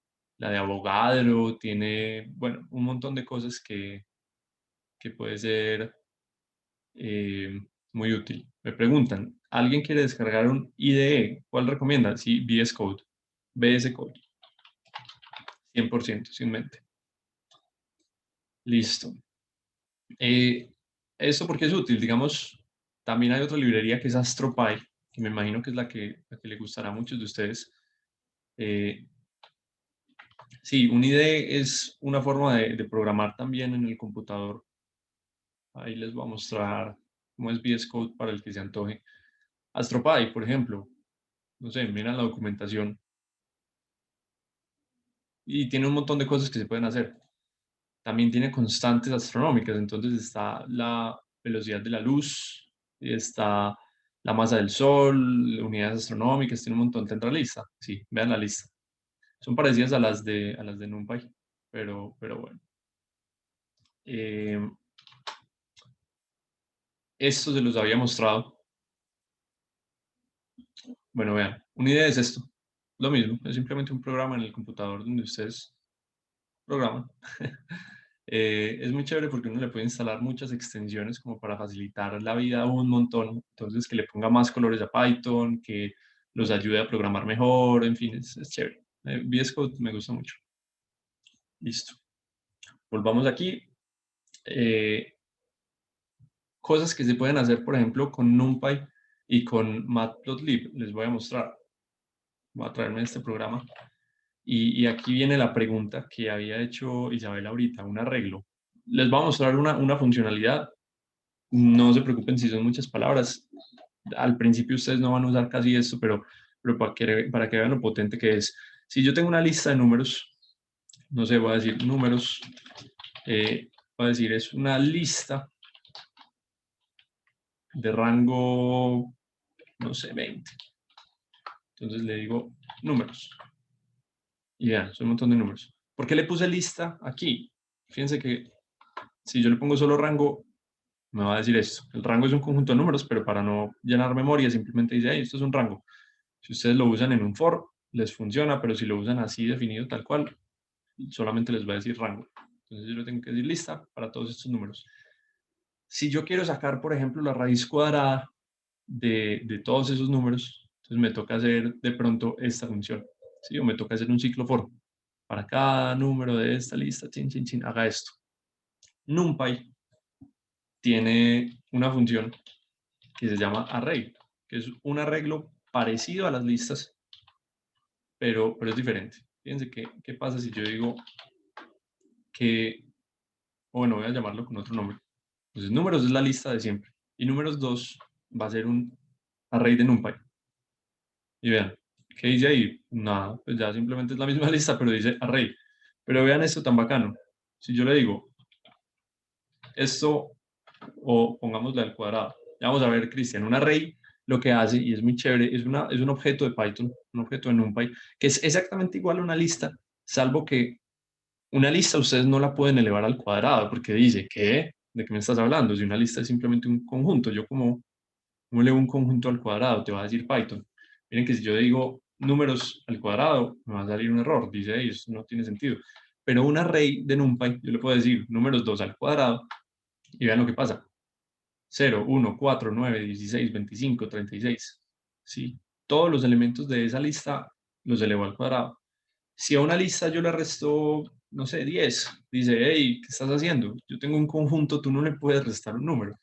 Avogadro, tiene, bueno, un montón de cosas que puede ser muy útil. Me preguntan, ¿alguien quiere descargar un IDE? ¿Cuál recomienda? Sí, VS Code. VS Code. 100%, sin mente. Listo. Esto porque es útil, digamos, también hay otra librería que es AstroPy, que me imagino que es la que le gustará a muchos de ustedes. Sí, un IDE es una forma de programar también en el computador. Ahí les voy a mostrar cómo es VS Code para el que se antoje. AstroPy, por ejemplo, no sé, miran la documentación y tiene un montón de cosas que se pueden hacer. También tiene constantes astronómicas, entonces está la velocidad de la luz, está la masa del Sol, unidades astronómicas, tiene un montón. ¿Tendrá lista? Sí, vean la lista. Son parecidas a las de NumPy, pero bueno. Esto se los había mostrado. Bueno, vean, una idea es esto. Lo mismo, es simplemente un programa en el computador donde ustedes programan. Es muy chévere porque uno le puede instalar muchas extensiones como para facilitar la vida un montón. Entonces, que le ponga más colores a Python, que los ayude a programar mejor, en fin, es chévere. VS Code me gusta mucho. Listo. Volvamos aquí. Eh, Cosas que se pueden hacer, por ejemplo, con NumPy y con Matplotlib. Les voy a mostrar. Voy a traerme este programa. Y aquí viene la pregunta que había hecho Isabel ahorita, un arreglo. Les voy a mostrar una funcionalidad no se preocupen si son muchas palabras. Al principio ustedes no van a usar casi esto, pero para que vean lo potente que es. Si yo tengo una lista de números, no sé, voy a decir números, voy a decir es una lista de rango, no sé, 20. Entonces le digo números. Y vean, son un montón de números. ¿Por qué le puse lista aquí? Fíjense que si yo le pongo solo rango, me va a decir esto. El rango es un conjunto de números, pero para no llenar memoria, simplemente dice, ahí, esto es un rango. Si ustedes lo usan en un for, les funciona, pero si lo usan así definido tal cual, solamente les va a decir rango. Entonces yo le tengo que decir lista para todos estos números. Si yo quiero sacar, por ejemplo, la raíz cuadrada de todos esos números, entonces me toca hacer de pronto esta función, ¿sí? O me toca hacer un ciclo for. Para cada número de esta lista, chin, chin, chin, haga esto. NumPy tiene una función que se llama array, que es un arreglo parecido a las listas, pero es diferente. Fíjense qué pasa si yo digo que, bueno, voy a llamarlo con otro nombre. Entonces, números es la lista de siempre. Y números 2 va a ser un array de NumPy. Y vean, ¿qué dice ahí? Nada, pues ya simplemente es la misma lista, pero dice array. Pero vean esto tan bacano. Si yo le digo esto, o pongámosle al cuadrado, ya vamos a ver, Cristian, un array lo que hace, y es muy chévere, es un objeto de Python, un objeto de NumPy, que es exactamente igual a una lista, salvo que una lista ustedes no la pueden elevar al cuadrado, porque dice, ¿qué? ¿De qué me estás hablando? Si una lista es simplemente un conjunto, yo como elevo un conjunto al cuadrado, te va a decir Python. Miren que si yo digo números al cuadrado, me va a salir un error, dice, hey, eso no tiene sentido. Pero un array de NumPy, yo le puedo decir números 2 al cuadrado, y vean lo que pasa. 0, 1, 4, 9, 16, 25, 36. ¿Sí? Todos los elementos de esa lista los elevo al cuadrado. Si a una lista yo le resto, no sé, 10, dice, hey, ¿qué estás haciendo? Yo tengo un conjunto, tú no le puedes restar un número.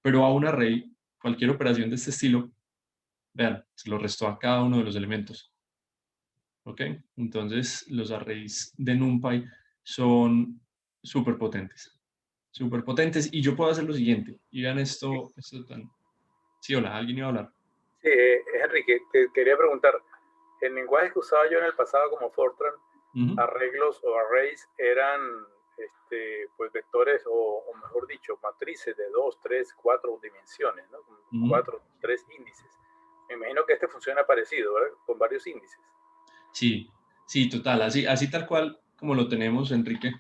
Pero a un array, cualquier operación de este estilo, vean, se lo restó a cada uno de los elementos. ¿Ok? Entonces, los arrays de NumPy son súper potentes. Súper potentes. Y yo puedo hacer lo siguiente. Y vean esto tan... Sí, hola, alguien iba a hablar. Sí, Enrique, te quería preguntar, el lenguaje que usaba yo en el pasado como Fortran, arreglos o arrays eran pues vectores o mejor dicho, matrices de 2, 3, 4 dimensiones, ¿no? Con Uh -huh. 4, 3 índices. Me imagino que este funciona parecido, ¿verdad? Con varios índices. Sí, sí, total. Así tal cual como lo tenemos, Enrique.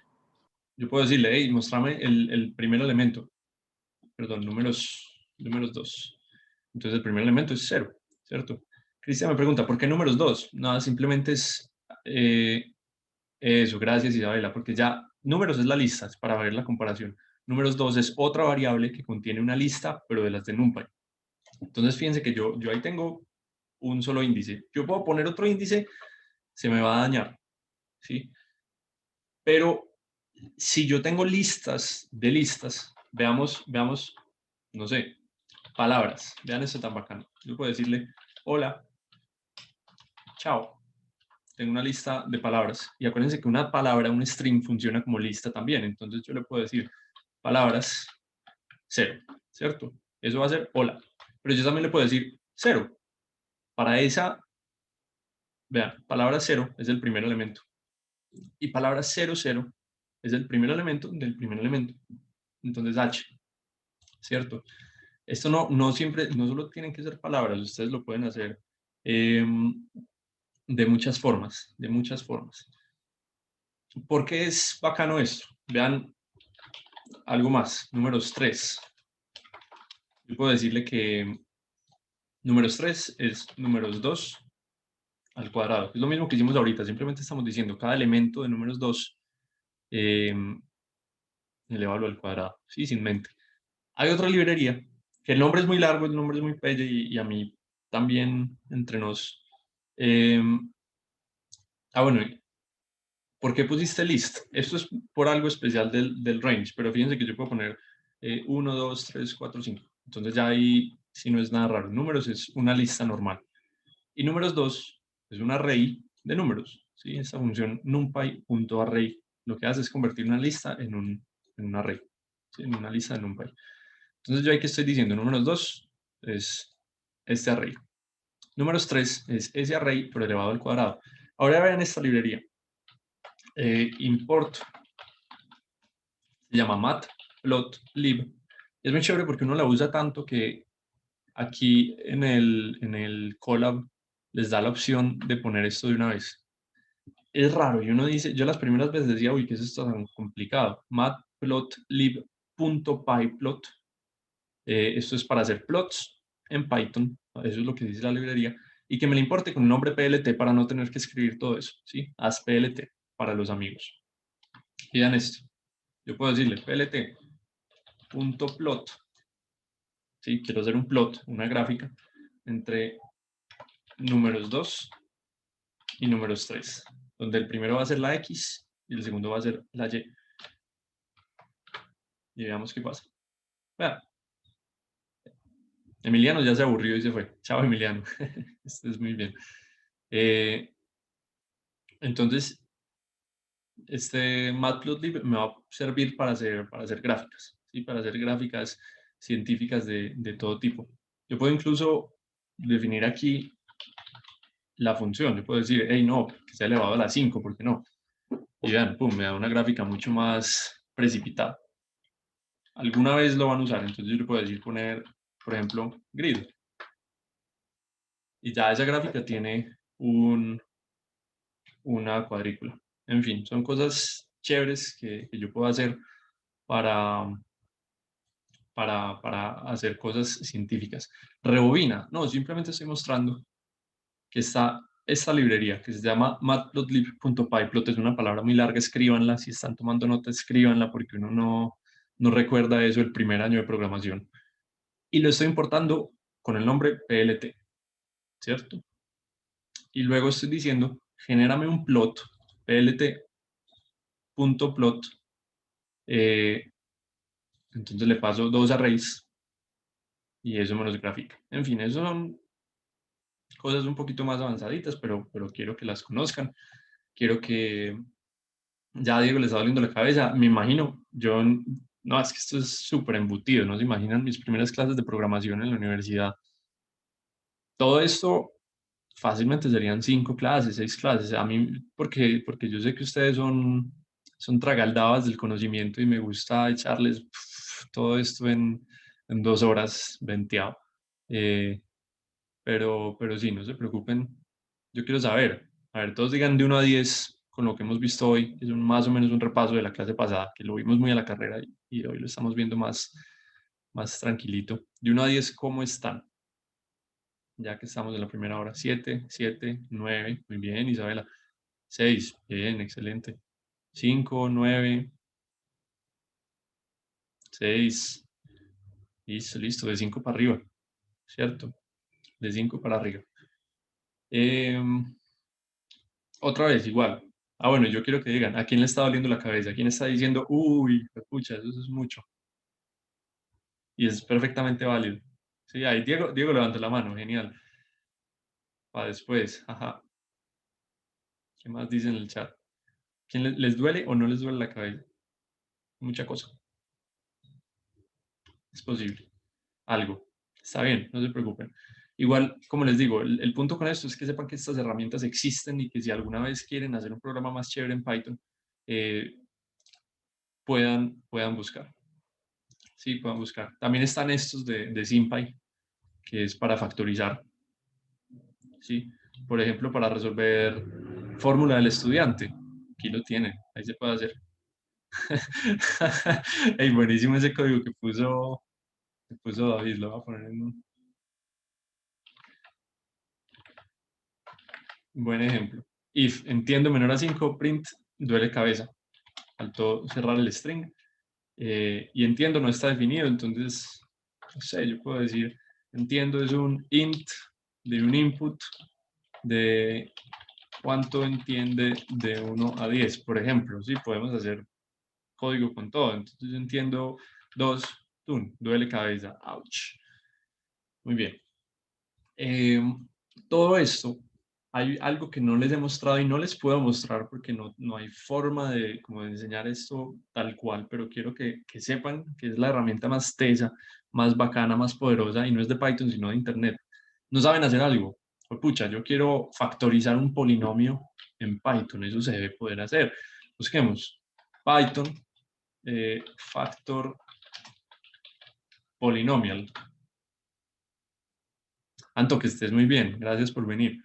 Yo puedo decirle, hey, mostrame el primer elemento. Perdón, números 2. Entonces el primer elemento es 0, ¿cierto? Cristian me pregunta, ¿por qué números 2? Nada, simplemente es eso, gracias Isabela, porque ya números es la lista, es para ver la comparación. Números 2 es otra variable que contiene una lista, pero de las de NumPy. Entonces fíjense que yo ahí tengo un solo índice. Yo puedo poner otro índice, se me va a dañar, ¿sí? Pero si yo tengo listas de listas, veamos, no sé, palabras. Vean esto tan bacano. Yo puedo decirle, hola, chao. Tengo una lista de palabras. Y acuérdense que una palabra, un string, funciona como lista también. Entonces yo le puedo decir palabras, 0, ¿cierto? Eso va a ser hola. Pero yo también le puedo decir 0. Para esa, vean, palabra 0 es el primer elemento. Y palabra 00 es el primer elemento del primer elemento. Entonces H, ¿cierto? Esto no siempre, no solo tienen que ser palabras, ustedes lo pueden hacer de muchas formas, de muchas formas. ¿Por qué es bacano esto? Vean algo más, números 3. Yo puedo decirle que números 3 es números 2 al cuadrado. Es lo mismo que hicimos ahorita, simplemente estamos diciendo cada elemento de números 2 elevado al cuadrado, sí, sin mente. Hay otra librería, que el nombre es muy largo, el nombre es muy pelle y a mí también entre nos. Bueno, ¿por qué pusiste list? Esto es por algo especial del range, pero fíjense que yo puedo poner 1, 2, 3, 4, 5. Entonces ya ahí sí no es nada raro. Números es una lista normal. Y números 2 es un array de números. ¿Sí? Esta función numpy.array lo que hace es convertir una lista en un array, ¿sí? En una lista de numpy. Entonces yo aquí estoy diciendo números 2 es este array. Números 3 es ese array, pero elevado al cuadrado. Ahora vean esta librería. Import se llama matplotlib. Es muy chévere porque uno la usa tanto que aquí en el Colab les da la opción de poner esto de una vez. Es raro, y uno dice, yo las primeras veces decía, uy, ¿qué es esto tan complicado? Matplotlib.pyplot. Esto es para hacer plots en Python, eso es lo que dice la librería, y que me le importe con un nombre PLT para no tener que escribir todo eso, ¿sí? Haz PLT para los amigos. Y vean esto, yo puedo decirle plt.plot, ¿sí? Quiero hacer un plot, una gráfica, entre números 2 y números 3, donde el primero va a ser la X y el segundo va a ser la Y. Y veamos qué pasa. Vean. Emiliano ya se aburrió y se fue. Chao, Emiliano. Esto es muy bien. Entonces, este Matplotlib me va a servir para hacer gráficas, ¿sí? Para hacer gráficas científicas de todo tipo. Yo puedo incluso definir aquí la función. Yo puedo decir, hey, no, que sea elevado a la 5, ¿por qué no? Y vean, pum, me da una gráfica mucho más precipitada. Alguna vez lo van a usar, entonces yo le puedo decir poner, por ejemplo, grid. Y ya esa gráfica tiene una cuadrícula. En fin, son cosas chéveres que yo puedo hacer para, para hacer cosas científicas. Rebobina, no, simplemente estoy mostrando que está esta librería que se llama matplotlib.pyplot. Es una palabra muy larga, escríbanla. Si están tomando notas, escríbanla porque uno no recuerda eso el primer año de programación. Y lo estoy importando con el nombre PLT, ¿cierto? Y luego estoy diciendo, genérame un plot, plt.plot. Entonces le paso dos arrays y eso me los grafica. En fin, eso son cosas un poquito más avanzaditas, pero quiero que las conozcan. Quiero que ya Diego les está doliendo la cabeza. Me imagino, no, es que esto es súper embutido, no se imaginan mis primeras clases de programación en la universidad. Todo esto fácilmente serían 5 clases, 6 clases. A mí, porque yo sé que ustedes son tragaldabas del conocimiento y me gusta echarles todo esto en 2 horas venteado. Pero sí, no se preocupen. Yo quiero saber. A ver, todos digan de 1 a 10 con lo que hemos visto hoy, que es más o menos un repaso de la clase pasada, que lo vimos muy a la carrera y hoy lo estamos viendo más tranquilito. De 1 a 10, ¿cómo están? Ya que estamos en la primera hora. 7, 7, 9. Muy bien, Isabela. 6, bien, excelente. 5, 9, 6. Listo, listo, de 5 para arriba, ¿cierto? De 5 para arriba. Otra vez, igual. Ah, bueno, yo quiero que digan, ¿a quién le está doliendo la cabeza? ¿A quién está diciendo, uy, pucha, eso es mucho? Y es perfectamente válido. Sí, ahí Diego levanta la mano, genial. Para después, ajá. ¿Qué más dicen en el chat? ¿Quién les duele o no les duele la cabeza? Mucha cosa. Es posible. Algo. Está bien, no se preocupen. Igual, como les digo, el punto con esto es que sepan que estas herramientas existen y que si alguna vez quieren hacer un programa más chévere en Python, puedan buscar. Sí, puedan buscar. También están estos de SymPy, que es para factorizar. ¿Sí? Por ejemplo, para resolver fórmula del estudiante. Aquí lo tienen, ahí se puede hacer. Hey, buenísimo ese código que puso David, lo voy a poner en un buen ejemplo. If entiendo menor a 5, print duele cabeza. Faltó cerrar el string. Y entiendo no está definido, entonces, no sé, yo puedo decir, entiendo es un int de un input de cuánto entiende de 1 a 10, por ejemplo, sí, podemos hacer código con todo, entonces yo entiendo 2, duele cabeza, ouch. Muy bien. Todo esto hay algo que no les he mostrado y no les puedo mostrar porque no hay forma de, como de enseñar esto tal cual, pero quiero que sepan que es la herramienta más tesa, más bacana, más poderosa y no es de Python, sino de Internet. No saben hacer algo. Pues pucha, yo quiero factorizar un polinomio en Python, eso se debe poder hacer. Busquemos Python, factor polinomial. Anto, que estés muy bien, gracias por venir.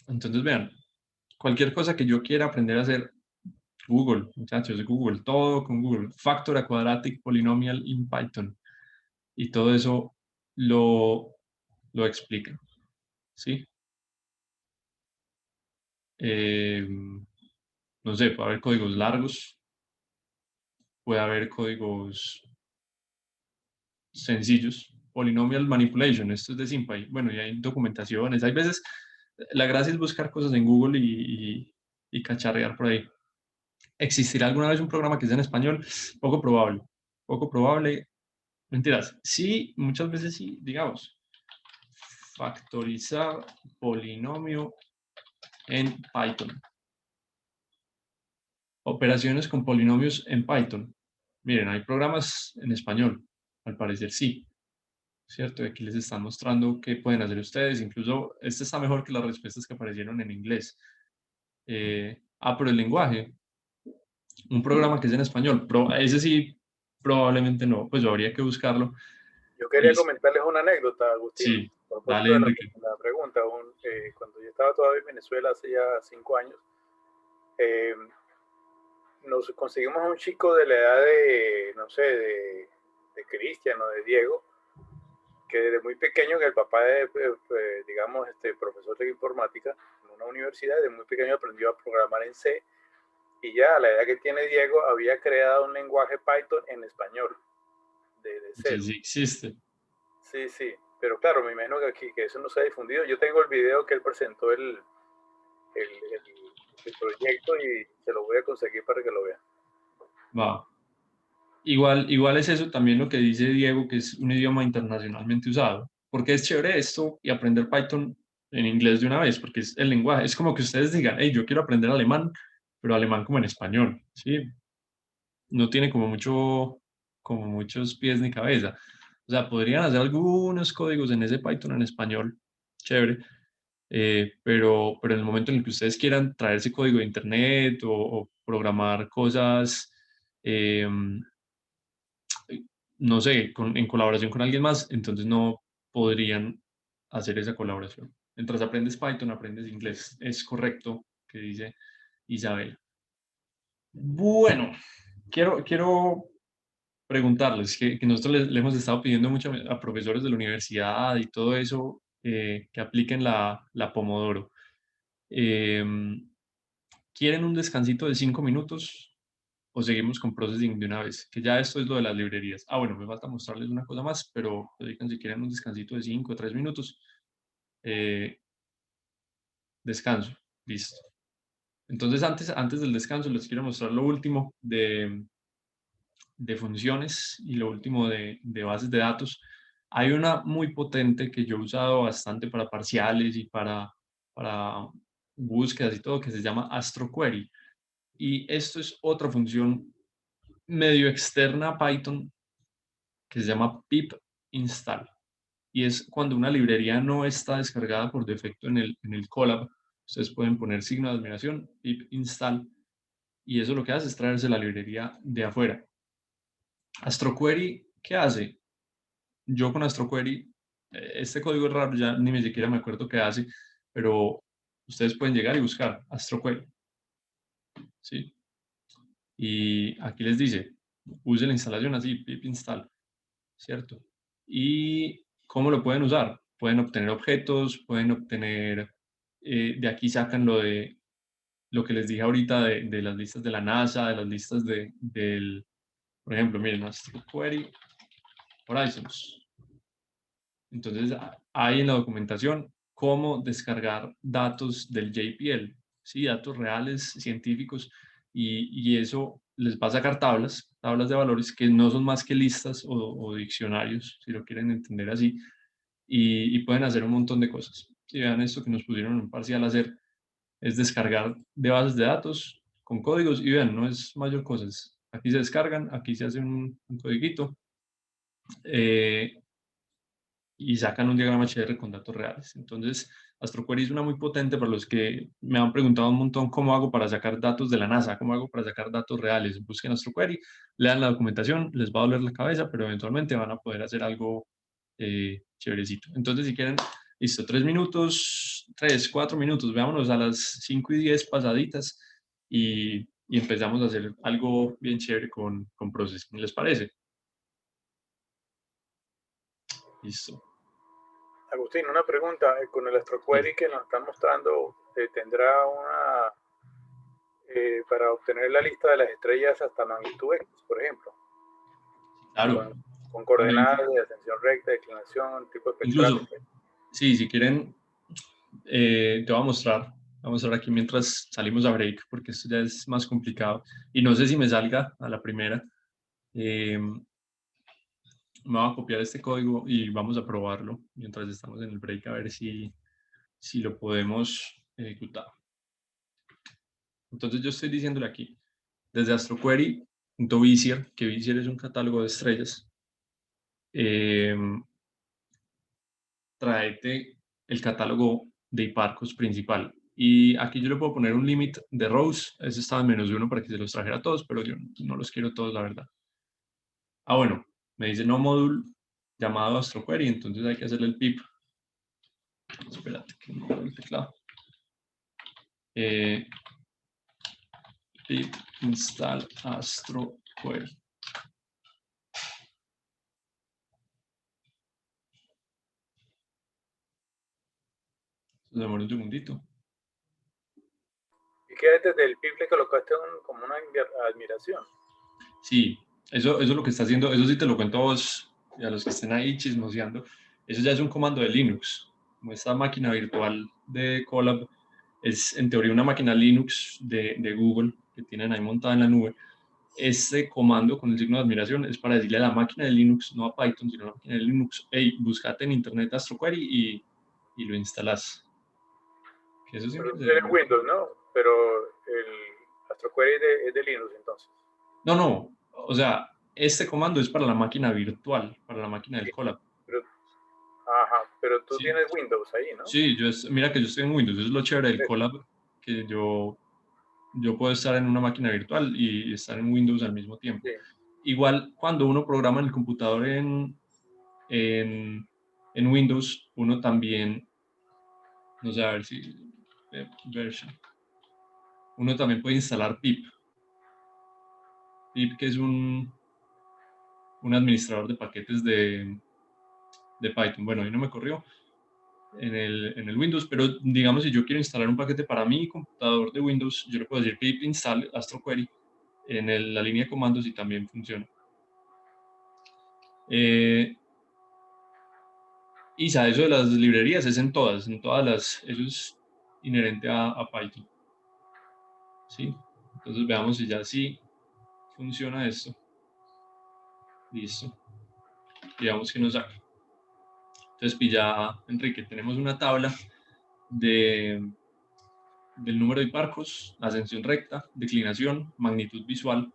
Entonces, vean, cualquier cosa que yo quiera aprender a hacer, Google, muchachos, Google, todo con Google. Factor a quadratic polynomial in Python. Y todo eso lo explica, ¿sí? No sé, puede haber códigos largos, puede haber códigos sencillos. Polynomial manipulation, esto es de SymPy. Bueno, y hay documentaciones. Hay veces, la gracia es buscar cosas en Google y cacharrear por ahí. ¿Existirá alguna vez un programa que sea en español? Poco probable. Poco probable. Mentiras. Sí, muchas veces sí, digamos. Factorizar polinomio en Python. Operaciones con polinomios en Python. Miren, hay programas en español. Al parecer sí. ¿Cierto? Y aquí les están mostrando qué pueden hacer ustedes. Incluso este está mejor que las respuestas que aparecieron en inglés. Pero el lenguaje. Un programa que es en español. Ese sí, probablemente no. Pues yo habría que buscarlo. Yo quería comentarles una anécdota, Agustín, Sí, a propósito dale, de Enrique. la pregunta. Cuando yo estaba todavía en Venezuela hace ya 5 años, eh, nos conseguimos a un chico de la edad de, no sé, de Cristian o de Diego, que desde muy pequeño, que el papá es, digamos, profesor de informática en una universidad, desde muy pequeño aprendió a programar en C, y ya a la edad que tiene Diego había creado un lenguaje Python en español, de Sí, cero. sí existe. Sí, sí, pero claro, me imagino que aquí que eso no se ha difundido. Yo tengo el video que él presentó el, el proyecto y se lo voy a conseguir para que lo vean. Va. Igual es eso también lo que dice Diego, que es un idioma internacionalmente usado. Porque es chévere esto y aprender Python en inglés de una vez, porque es el lenguaje. Es como que ustedes digan, hey, yo quiero aprender alemán, pero alemán como en español, ¿sí? No tiene como muchos pies ni cabeza. O sea, podrían hacer algunos códigos en ese Python en español, chévere, pero en el momento en el que ustedes quieran traer ese código de internet o programar cosas, no sé, en colaboración con alguien más, entonces no podrían hacer esa colaboración. Mientras aprendes Python, aprendes inglés. Es correcto que dice Isabel. Bueno, quiero preguntarles que nosotros le hemos estado pidiendo mucho a profesores de la universidad y todo eso que apliquen la Pomodoro. ¿Quieren un descansito de 5 minutos o seguimos con processing de una vez? Que ya esto es lo de las librerías. Bueno, me falta mostrarles una cosa más, pero digan si quieren un descansito de 5 o 3 minutos. Descanso, listo. Entonces, antes del descanso, les quiero mostrar lo último de funciones y lo último de bases de datos. Hay una muy potente que yo he usado bastante para parciales y para búsquedas y todo, que se llama AstroQuery. Y esto es otra función medio externa a Python que se llama pip install. Y es cuando una librería no está descargada por defecto en el Colab. Ustedes pueden poner signo de admiración, pip install, y eso lo que hace es traerse la librería de afuera. AstroQuery, ¿qué hace? Yo con AstroQuery, este código es raro, ya ni siquiera me acuerdo qué hace, pero ustedes pueden llegar y buscar AstroQuery, ¿sí? Y aquí les dice, use la instalación así, pip install, ¿cierto? ¿Y cómo lo pueden usar? Pueden obtener objetos, pueden obtener, de aquí sacan lo que les dije ahorita de las listas de la NASA, de las listas por ejemplo, miren, AstroQuery Horizons. Entonces, hay en la documentación cómo descargar datos del JPL, ¿sí? Datos reales, científicos, y eso les va a sacar tablas de valores que no son más que listas o diccionarios, si lo quieren entender así, y pueden hacer un montón de cosas. Si vean esto que nos pusieron en un parcial a hacer, es descargar de bases de datos con códigos y vean, no es mayor cosa. Aquí se descargan, aquí se hace un codiguito y sacan un diagrama HR con datos reales. Entonces, AstroQuery es una muy potente para los que me han preguntado un montón cómo hago para sacar datos de la NASA, cómo hago para sacar datos reales. Busquen AstroQuery, lean la documentación, les va a doler la cabeza, pero eventualmente van a poder hacer algo chéverecito. Entonces, si quieren, listo, 3 minutos, 3, 4 minutos, veámonos a las 5 y 10 pasaditas y empezamos a hacer algo bien chévere con Processing. ¿Les parece? Listo. Agustín, una pregunta. Con el AstroQuery que nos están mostrando, ¿tendrá una para obtener la lista de las estrellas hasta magnitud X, por ejemplo? Claro. Con coordenadas de ascensión recta, declinación, tipo espectral. Incluso, sí, si quieren, te voy a mostrar. Vamos a ver aquí mientras salimos a break, porque esto ya es más complicado. Y no sé si me salga a la primera. Me voy a copiar este código y vamos a probarlo mientras estamos en el break a ver si lo podemos ejecutar. Entonces yo estoy diciéndole aquí, desde AstroQuery.Vizier, que Vizier es un catálogo de estrellas, tráete el catálogo de Hipparcos principal. Y aquí yo le puedo poner un límite de rows, ese estaba en -1 para que se los trajera a todos, pero yo no los quiero todos, la verdad. Ah, bueno, me dice no module llamado AstroQuery, entonces hay que hacerle el pip. Espérate, que no veo el teclado. Pip install AstroQuery. Se demora un segundito. ¿Y qué desde el pip le colocaste como una admiración? Sí, eso es lo que está haciendo, eso sí te lo cuento a vos y a los que estén ahí chismoseando. Eso ya es un comando de Linux. Como esta máquina virtual de Colab es en teoría una máquina Linux de Google que tienen ahí montada en la nube. Este comando con el signo de admiración es para decirle a la máquina de Linux, no a Python, sino a la máquina de Linux, hey, búscate en internet AstroQuery y lo instalas. Que eso Pero siempre es Windows, ¿no? Pero el AstroQuery es de Linux, entonces. No, o sea, este comando es para la máquina virtual, para la máquina del Sí, Colab. pero tú Sí, tienes Windows ahí, ¿no? sí, mira que yo estoy en Windows, eso es lo chévere del Colab, que yo puedo estar en una máquina virtual y estar en Windows al mismo tiempo. Sí. Igual, cuando uno programa en el computador en Windows, uno también, no sé, a ver si, version, uno también puede instalar pip. Pip, que es un administrador de paquetes de Python. Bueno, ahí no me corrió en el Windows, pero digamos, si yo quiero instalar un paquete para mi computador de Windows, yo le puedo decir pip install AstroQuery en la línea de comandos y también funciona. Isa, eso de las librerías es en todas eso es inherente a Python. ¿Sí? Entonces veamos si ya sí funciona esto. Listo. Y veamos que nos saca. Entonces, pilla, Enrique, tenemos una tabla del número de Hipparcos, ascensión recta, declinación, magnitud visual,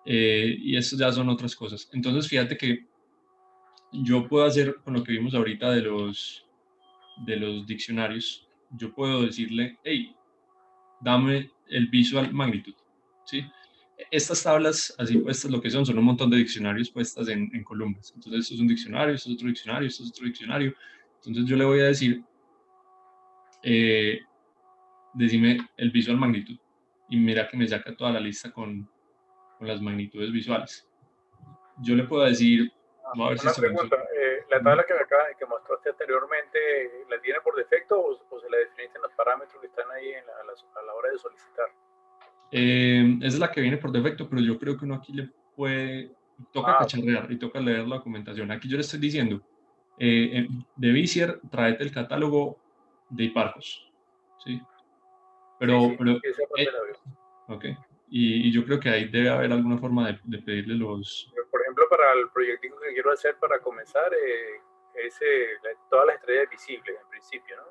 y estos ya son otras cosas. Entonces, fíjate que yo puedo hacer con lo que vimos ahorita de los diccionarios, yo puedo decirle, hey, dame el visual magnitud, ¿sí? Estas tablas, así puestas, lo que son un montón de diccionarios puestas en columnas. Entonces, esto es un diccionario, esto es otro diccionario, esto es otro diccionario. Entonces, yo le voy a decir, decime el visual magnitud. Y mira que me saca toda la lista con las magnitudes visuales. Yo le puedo decir, voy a ver si Una esto funciona. pregunta, ¿la tabla que mostraste anteriormente la tiene por defecto o se la definiste en los parámetros que están ahí a la hora de solicitar? Esa es la que viene por defecto, pero yo creo que uno aquí le puede, toca cacharrear y toca leer la documentación. Aquí yo le estoy diciendo, de Vizier, tráete el catálogo de Hipparcos, ¿sí? Sí, Pero esa parte la veo. ok. Y yo creo que ahí debe haber alguna forma de pedirle los... Por ejemplo, para el proyectico que quiero hacer para comenzar, todas las estrellas visibles en principio, ¿no?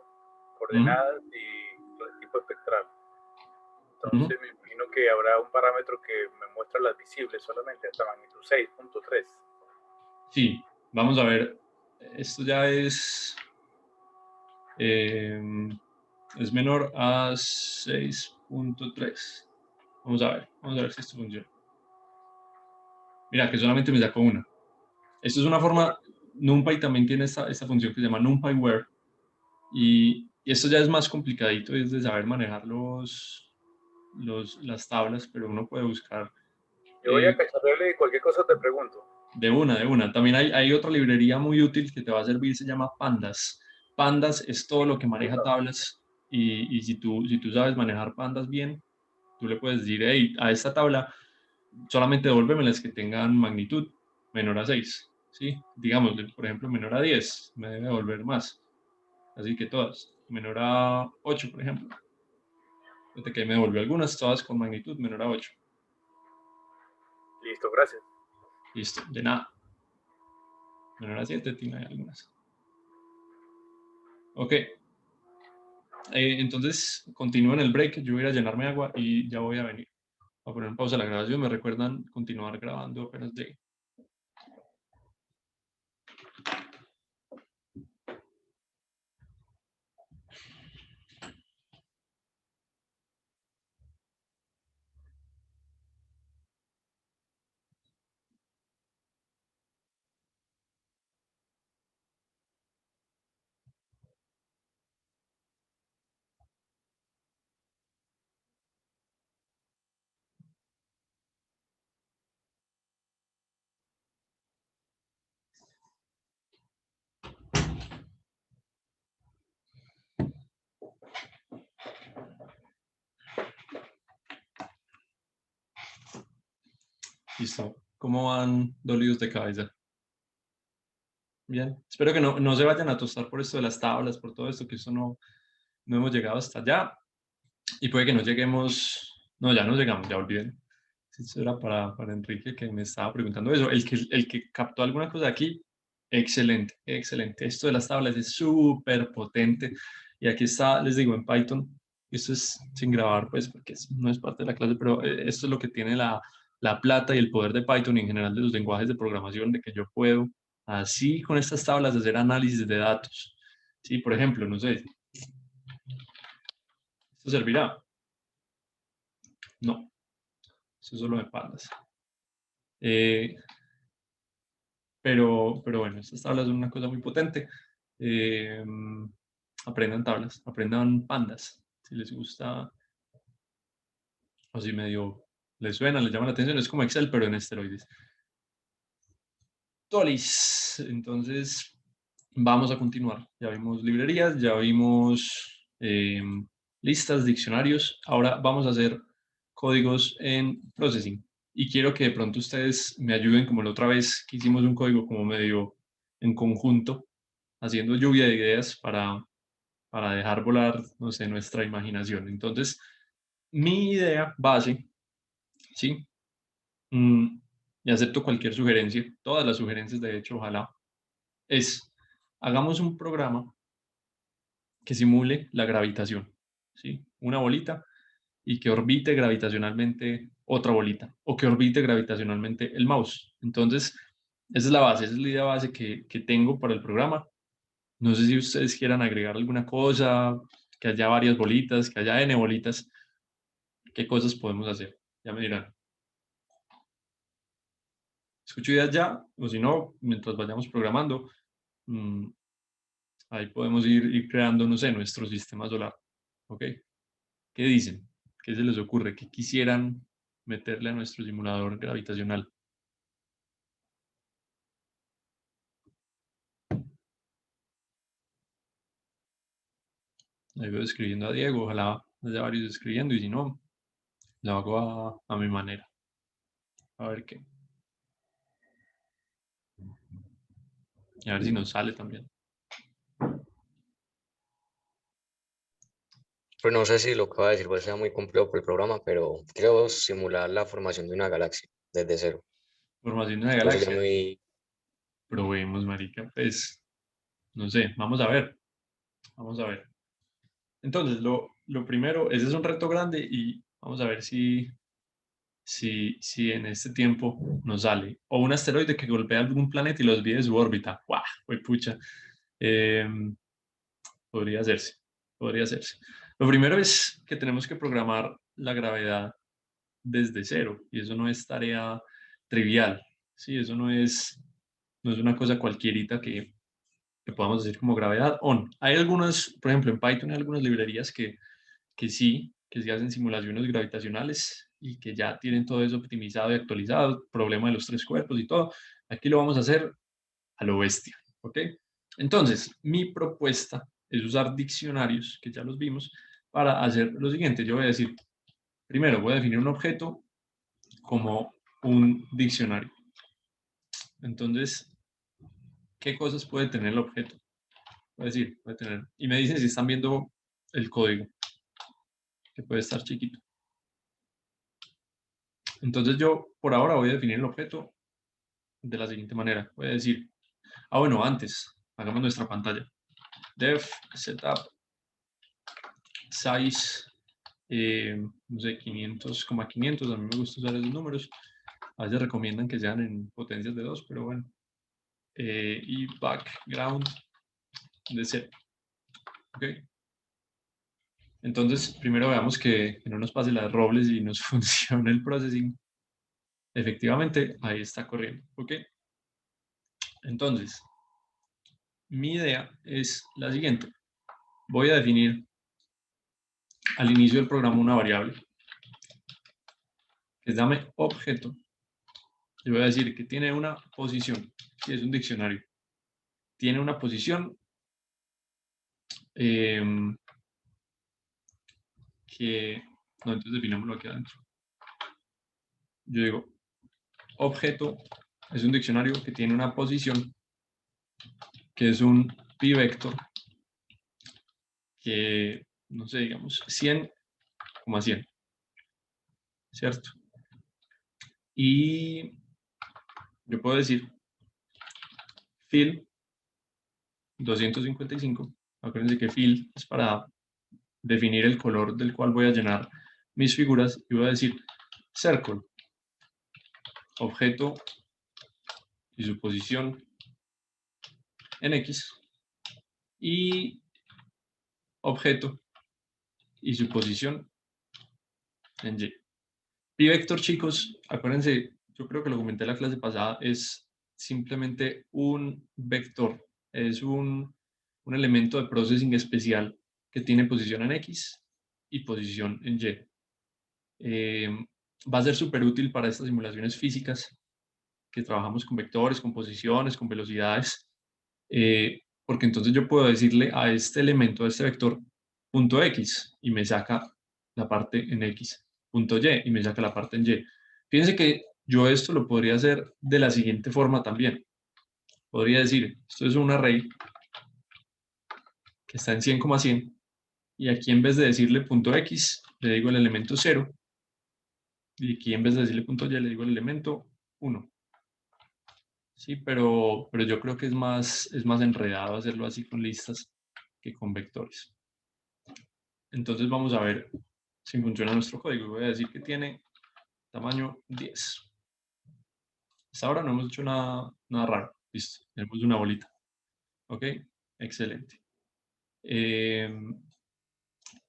Coordenadas y el tipo espectral. Entonces me imagino que habrá un parámetro que me muestra las visibles solamente hasta magnitud 6.3. Sí, vamos a ver. Esto ya es menor a 6.3. Vamos a ver si esto funciona. Mira, que solamente me sacó una. Esto es una forma, NumPy también tiene esta función que se llama NumPyWare. Y esto ya es más complicadito, es de saber manejar las tablas, pero uno puede buscar. Yo voy a cacharrarle y cualquier cosa te pregunto. De una. También hay otra librería muy útil que te va a servir, se llama Pandas. Pandas es todo lo que maneja tablas y si tú sabes manejar Pandas bien, tú le puedes decir, hey, a esta tabla solamente devuélveme las que tengan magnitud menor a 6, ¿sí? Digamos, por ejemplo, menor a 10, me debe devolver más. Así que todas, menor a 8, por ejemplo. Fíjate que me devolvió algunas, todas con magnitud menor a 8. Listo, gracias. Listo, de nada. Menor a 7 tiene algunas. Ok. Entonces, continúo en el break. Yo voy a ir a llenarme agua y ya voy a venir. Voy a poner en pausa la grabación. Me recuerdan continuar grabando apenas llegue. Listo. ¿Cómo van dolidos de cabeza? Bien. Espero que no se vayan a tostar por esto de las tablas, por todo esto, que esto no hemos llegado hasta allá. Y puede que no lleguemos. No, ya no llegamos, ya olviden. Eso era para Enrique que me estaba preguntando eso. El que captó alguna cosa aquí, excelente, excelente. Esto de las tablas es súper potente. Y aquí está, les digo, en Python. Esto es sin grabar, pues, porque no es parte de la clase, pero esto es lo que tiene la plata y el poder de Python y en general de los lenguajes de programación, de que yo puedo, así con estas tablas, hacer análisis de datos. Sí, por ejemplo, no sé, ¿esto servirá? No, eso es solo de pandas. Pero bueno, estas tablas son una cosa muy potente. Aprendan tablas, aprendan pandas. Si les gusta o si medio les suena, les llama la atención, es como Excel, pero en esteroides. Tolis. Entonces, vamos a continuar. Ya vimos librerías, ya vimos listas, diccionarios. Ahora vamos a hacer códigos en processing. Y quiero que de pronto ustedes me ayuden, como la otra vez que hicimos un código como medio en conjunto, haciendo lluvia de ideas para dejar volar, no sé, nuestra imaginación. Entonces, mi idea base, ¿sí? Y acepto cualquier sugerencia, todas las sugerencias, de hecho, ojalá, es, hagamos un programa que simule la gravitación, ¿sí? Una bolita y que orbite gravitacionalmente otra bolita o que orbite gravitacionalmente el mouse. Entonces, esa es la base, esa es la idea base que tengo para el programa. No sé si ustedes quieran agregar alguna cosa, que haya varias bolitas, que haya n bolitas, qué cosas podemos hacer. Ya me dirán. Escucho ideas ya, o si no, mientras vayamos programando, ahí podemos ir creando, no sé, nuestro sistema solar. ¿Ok? ¿Qué dicen? ¿Qué se les ocurre? ¿Qué quisieran meterle a nuestro simulador gravitacional? Ahí veo escribiendo a Diego, ojalá haya varios escribiendo y si no, lo hago a mi manera. A ver qué. Y a ver si nos sale también. Pues no sé si lo que va a decir va a ser muy complejo por el programa, pero quiero simular la formación de una galaxia desde cero. Formación de una Esto sería galaxia. muy... Probemos, marica. Pues No sé, vamos a ver. Vamos a ver. Entonces, lo primero, ese es un reto grande y vamos a ver si en este tiempo nos sale. O un asteroide que golpea algún planeta y lo desvíe de su órbita. ¡Guau! ¡Uy, pucha! Podría hacerse. Podría hacerse. Lo primero es que tenemos que programar la gravedad desde cero y eso no es tarea trivial. Sí, eso no es una cosa cualquierita que podamos decir como gravedad on. Hay algunas, por ejemplo, en Python hay algunas librerías que sí hacen simulaciones gravitacionales y que ya tienen todo eso optimizado y actualizado, problema de los tres cuerpos y todo. Aquí lo vamos a hacer a lo bestia, ¿ok? Entonces, mi propuesta es usar diccionarios, que ya los vimos, para hacer lo siguiente. Yo voy a decir, primero voy a definir un objeto como un diccionario. Entonces, ¿qué cosas puede tener el objeto? Voy a decir, puede tener, y me dicen si están viendo el código, que puede estar chiquito. Entonces yo por ahora voy a definir el objeto de la siguiente manera. Voy a decir, bueno, antes, hagamos nuestra pantalla. Def setup size, no sé, 500,500. A mí me gusta usar esos números. A veces recomiendan que sean en potencias de 2, pero bueno. Y background de 0. ¿Ok? Entonces, primero veamos que no nos pase las robles y nos funcione el processing. Efectivamente, ahí está corriendo. ¿Ok? Entonces, mi idea es la siguiente. Voy a definir al inicio del programa una variable que es dame objeto. Y voy a decir que tiene una posición, si es un diccionario. Tiene una posición que... No, entonces definámoslo aquí adentro. Yo digo, objeto es un diccionario que tiene una posición que es un pivector que, no sé, digamos, 100,100, ¿cierto? Y yo puedo decir fill 255. Acuérdense que fill es para definir el color del cual voy a llenar mis figuras y voy a decir circle, objeto y su posición en X y objeto y su posición en Y. P-vector, chicos, acuérdense, yo creo que lo comenté en la clase pasada, es simplemente un vector, es un elemento de processing especial que tiene posición en X y posición en Y. Va a ser súper útil para estas simulaciones físicas que trabajamos con vectores, con posiciones, con velocidades, porque entonces yo puedo decirle a este elemento, a este vector, punto X, y me saca la parte en X, punto Y, y me saca la parte en Y. Fíjense que yo esto lo podría hacer de la siguiente forma también. Podría decir, esto es un array que está en 100,100, y aquí en vez de decirle punto X, le digo el elemento 0, y aquí en vez de decirle punto Y, le digo el elemento 1. Sí, pero yo creo que es más enredado hacerlo así con listas que con vectores. Entonces vamos a ver si funciona nuestro código. Voy a decir que tiene tamaño 10. Hasta ahora no hemos hecho nada raro. Listo, tenemos una bolita. ¿Ok? Excelente.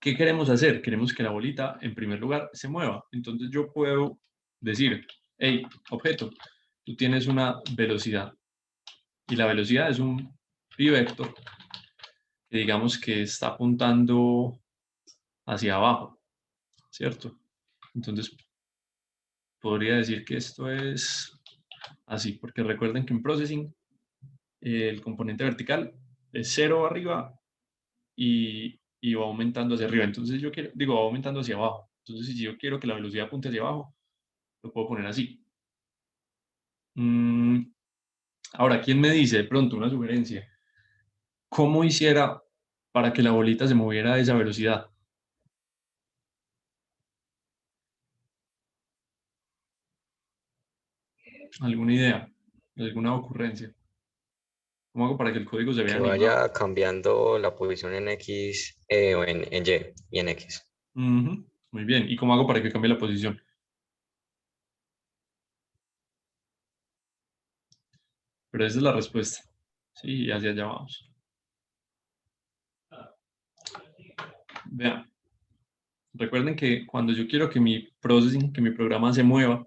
¿Qué queremos hacer? Queremos que la bolita, en primer lugar, se mueva. Entonces yo puedo decir, hey, objeto, tú tienes una velocidad. Y la velocidad es un p-vector que digamos que está apuntando hacia abajo, ¿cierto? Entonces podría decir que esto es así, porque recuerden que en processing el componente vertical es 0 arriba y va aumentando hacia arriba. Entonces yo quiero, digo, va aumentando hacia abajo. Entonces si yo quiero que la velocidad apunte hacia abajo, lo puedo poner así. Ahora, ¿quién me dice de pronto una sugerencia? ¿Cómo hiciera para que la bolita se moviera a esa velocidad? ¿Alguna idea? ¿Alguna ocurrencia? ¿Cómo hago para que el código se vea Que animado? vaya cambiando la posición en X o en Y y en X. Muy bien. ¿Y cómo hago para que cambie la posición? Pero esa es la respuesta. Sí, y hacia allá vamos. Vean. Recuerden que cuando yo quiero que mi processing, que mi programa se mueva,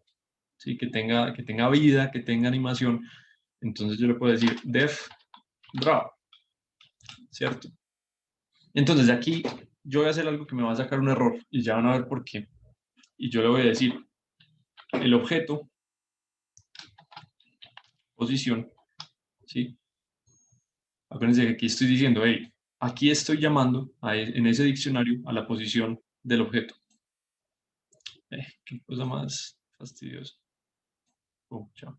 ¿sí? que tenga vida, que tenga animación, entonces yo le puedo decir def draw, ¿cierto? Entonces de aquí yo voy a hacer algo que me va a sacar un error y ya van a ver por qué. Y yo le voy a decir el objeto, posición, ¿sí? Acuérdense que aquí estoy diciendo, hey, aquí estoy llamando en ese diccionario a la posición del objeto. Qué cosa más fastidiosa. Chao.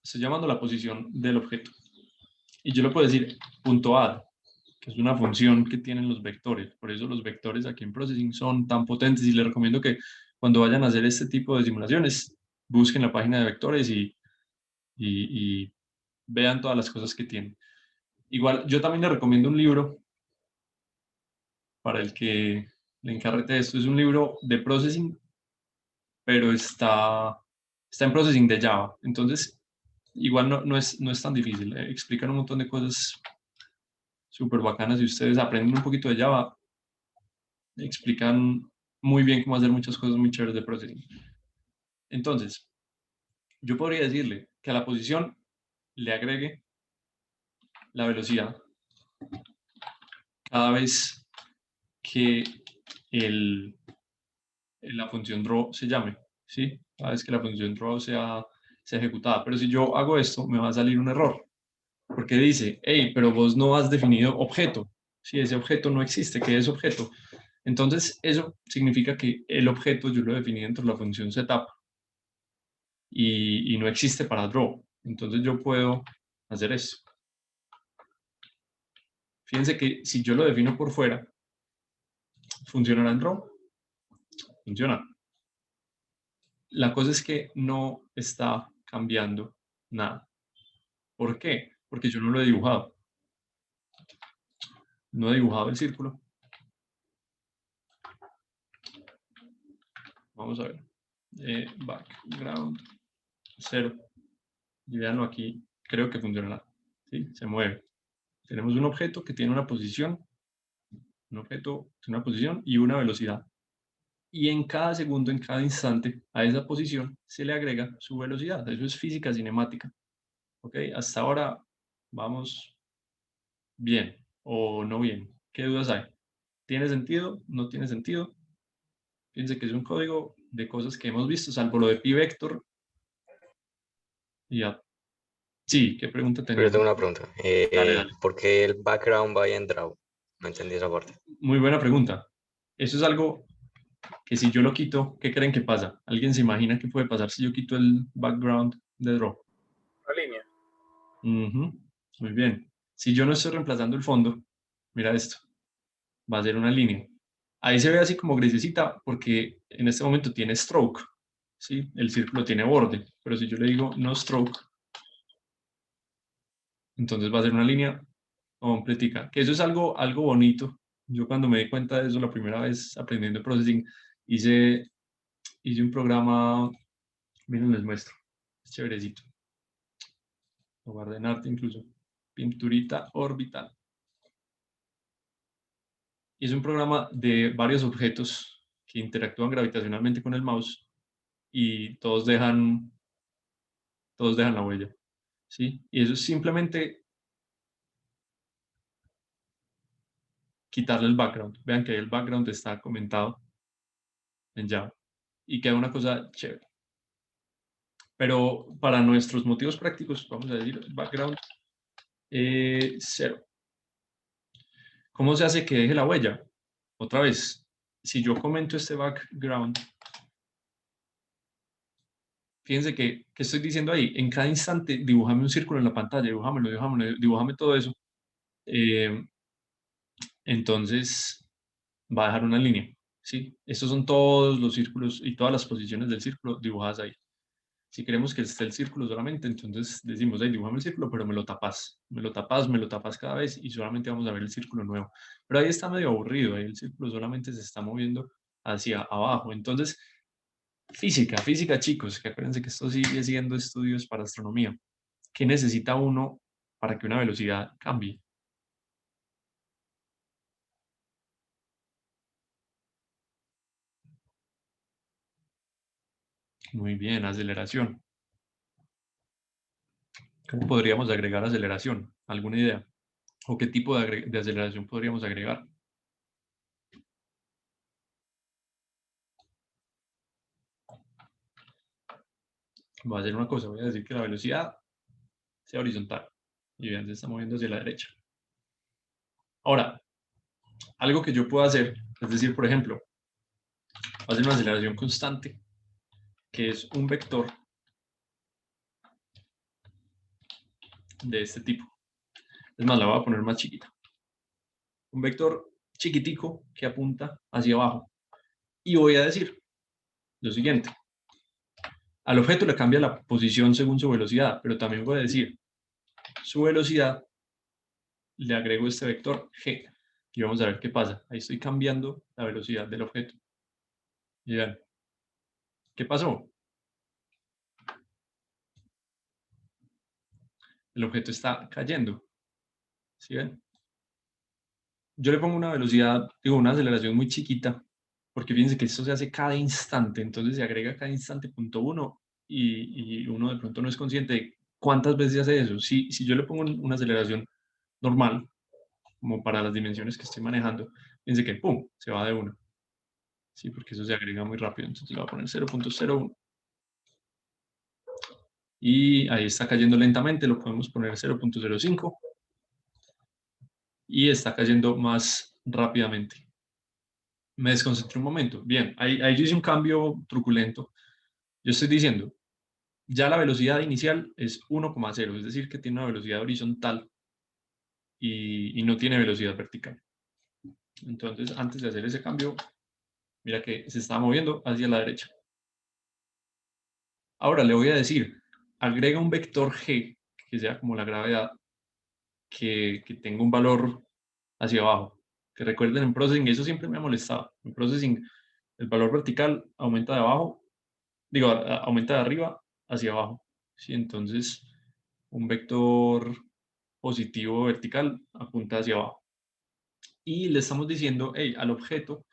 Estoy llamando a la posición del objeto. Y yo le puedo decir .add, que es una función que tienen los vectores. Por eso los vectores aquí en Processing son tan potentes y les recomiendo que cuando vayan a hacer este tipo de simulaciones, busquen la página de vectores y vean todas las cosas que tienen. Igual, yo también le recomiendo un libro para el que le encarrete esto. Es un libro de Processing, pero está en Processing de Java. Entonces, igual no es tan difícil. Explican un montón de cosas súper bacanas. Si ustedes aprenden un poquito de Java, explican muy bien cómo hacer muchas cosas muy chéveres de processing. Entonces, yo podría decirle que a la posición le agregue la velocidad cada vez que la función draw se llame, ¿sí? Cada vez que la función draw sea ejecutada. Pero si yo hago esto, me va a salir un error, porque dice, hey, pero vos no has definido objeto. Si ese objeto no existe, ¿qué es objeto? Entonces, eso significa que el objeto yo lo definí dentro de la función setup y no existe para draw. Entonces, yo puedo hacer eso. Fíjense que si yo lo defino por fuera, ¿funcionará en draw? Funciona. La cosa es que no está cambiando nada. ¿Por qué? Porque yo no lo he dibujado. No he dibujado el círculo. Vamos a ver. Background 0. Y veanlo aquí. Creo que funcionará. ¿Sí? Se mueve. Tenemos un objeto que tiene una posición. Un objeto tiene una posición y una velocidad. Y en cada segundo, en cada instante, a esa posición se le agrega su velocidad. Eso es física cinemática. ¿Ok? Hasta ahora vamos bien o no bien. ¿Qué dudas hay? ¿Tiene sentido? ¿No tiene sentido? Fíjense que es un código de cosas que hemos visto, salvo lo de PyVector. Y ya. Sí, ¿qué pregunta Pero tenías? tengo una pregunta. Dale, dale. ¿Por qué el background va en draw? No entendí esa parte. Muy buena pregunta. Eso es algo que si yo lo quito, ¿qué creen que pasa? ¿Alguien se imagina qué puede pasar si yo quito el background de draw? Una línea. Muy bien. Si yo no estoy reemplazando el fondo, mira esto, va a ser una línea. Ahí se ve así como grisecita porque en este momento tiene stroke, ¿sí? El círculo tiene borde, pero si yo le digo no stroke, entonces va a ser una línea completica. Que eso es algo bonito. Yo cuando me di cuenta de eso la primera vez aprendiendo processing, hice un programa, miren, les muestro, es chéverecito. Lo guardé en arte incluso. Pinturita orbital. Y es un programa de varios objetos que interactúan gravitacionalmente con el mouse y todos dejan la huella, ¿sí? Y eso es simplemente quitarle el background. Vean que ahí el background está comentado en Java y queda una cosa chévere. Pero para nuestros motivos prácticos, vamos a decir background 0. ¿Cómo se hace que deje la huella? Otra vez, si yo comento este background, fíjense que estoy diciendo ahí, en cada instante dibújame un círculo en la pantalla, dibújame todo eso. Entonces va a dejar una línea, ¿sí? Estos son todos los círculos y todas las posiciones del círculo dibujadas ahí. Si queremos que esté el círculo solamente, entonces decimos, hey, dibújame el círculo, pero me lo tapas cada vez y solamente vamos a ver el círculo nuevo. Pero ahí está medio aburrido, ahí el círculo solamente se está moviendo hacia abajo. Entonces, física, chicos, que acuérdense que esto sigue siendo estudios para astronomía. ¿Qué necesita uno para que una velocidad cambie? Muy bien, aceleración. ¿Cómo podríamos agregar aceleración? ¿Alguna idea? ¿O qué tipo de aceleración podríamos agregar? Voy a hacer una cosa, voy a decir que la velocidad sea horizontal. Y vean, se está moviendo hacia la derecha. Ahora, algo que yo puedo hacer, es decir, por ejemplo, voy a hacer una aceleración constante, que es un vector de este tipo. Es más, la voy a poner más chiquita. Un vector chiquitico que apunta hacia abajo. Y voy a decir lo siguiente. Al objeto le cambia la posición según su velocidad, pero también voy a decir su velocidad, le agrego este vector g. Y vamos a ver qué pasa. Ahí estoy cambiando la velocidad del objeto. Y vean, ¿qué pasó? El objeto está cayendo. ¿Sí ven? Yo le pongo una velocidad, digo, una aceleración muy chiquita, porque fíjense que esto se hace cada instante, entonces se agrega cada instante punto uno y uno de pronto no es consciente de cuántas veces se hace eso. Si yo le pongo una aceleración normal, como para las dimensiones que estoy manejando, fíjense que ¡pum! Se va de una. Sí, porque eso se agrega muy rápido, entonces le voy a poner 0.01. Y ahí está cayendo lentamente, lo podemos poner 0.05 y está cayendo más rápidamente. Me desconcentré un momento. Bien, ahí yo hice un cambio truculento. Yo estoy diciendo, ya la velocidad inicial es 1,0, es decir, que tiene una velocidad horizontal y no tiene velocidad vertical. Entonces, antes de hacer ese cambio, mira que se está moviendo hacia la derecha. Ahora le voy a decir, agrega un vector g, que sea como la gravedad, que tenga un valor hacia abajo. Que recuerden en processing, eso siempre me ha molestado. En processing, el valor vertical aumenta de abajo, digo, aumenta de arriba hacia abajo. ¿Sí? Entonces, un vector positivo vertical apunta hacia abajo. Y le estamos diciendo, hey, al objeto,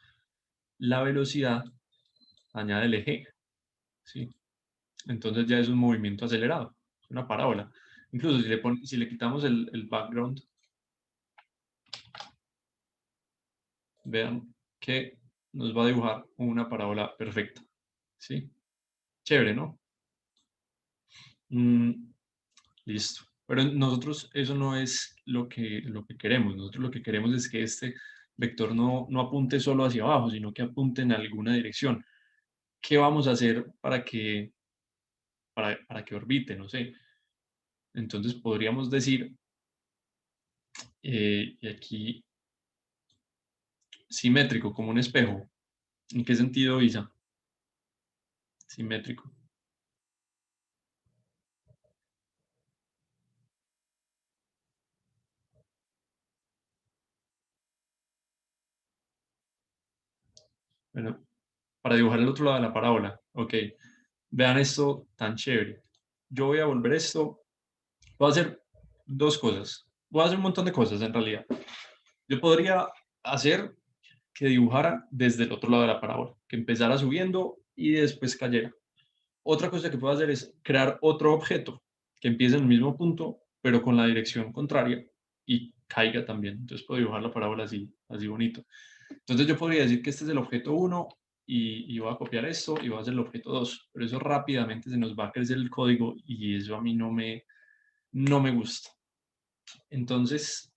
la velocidad, añádele g. ¿Sí? Entonces ya es un movimiento acelerado, es una parábola. Incluso si le quitamos el background, vean que nos va a dibujar una parábola perfecta. ¿Sí? Chévere, ¿no? Listo. Pero nosotros eso no es lo que queremos. Nosotros lo que queremos es que este vector no apunte solo hacia abajo, sino que apunte en alguna dirección. ¿Qué vamos a hacer para que orbite? No sé. Entonces podríamos decir, y aquí, simétrico, como un espejo. ¿En qué sentido, Isa? Simétrico. Bueno, para dibujar el otro lado de la parábola. Ok. Vean esto tan chévere. Yo voy a volver esto. Voy a hacer dos cosas. Voy a hacer un montón de cosas en realidad. Yo podría hacer que dibujara desde el otro lado de la parábola, que empezara subiendo y después cayera. Otra cosa que puedo hacer es crear otro objeto que empiece en el mismo punto, pero con la dirección contraria y caiga también. Entonces puedo dibujar la parábola así, así bonito. Entonces yo podría decir que este es el objeto 1 y voy a copiar esto y voy a hacer el objeto 2, pero eso rápidamente se nos va a crecer el código y eso a mí no me gusta. Entonces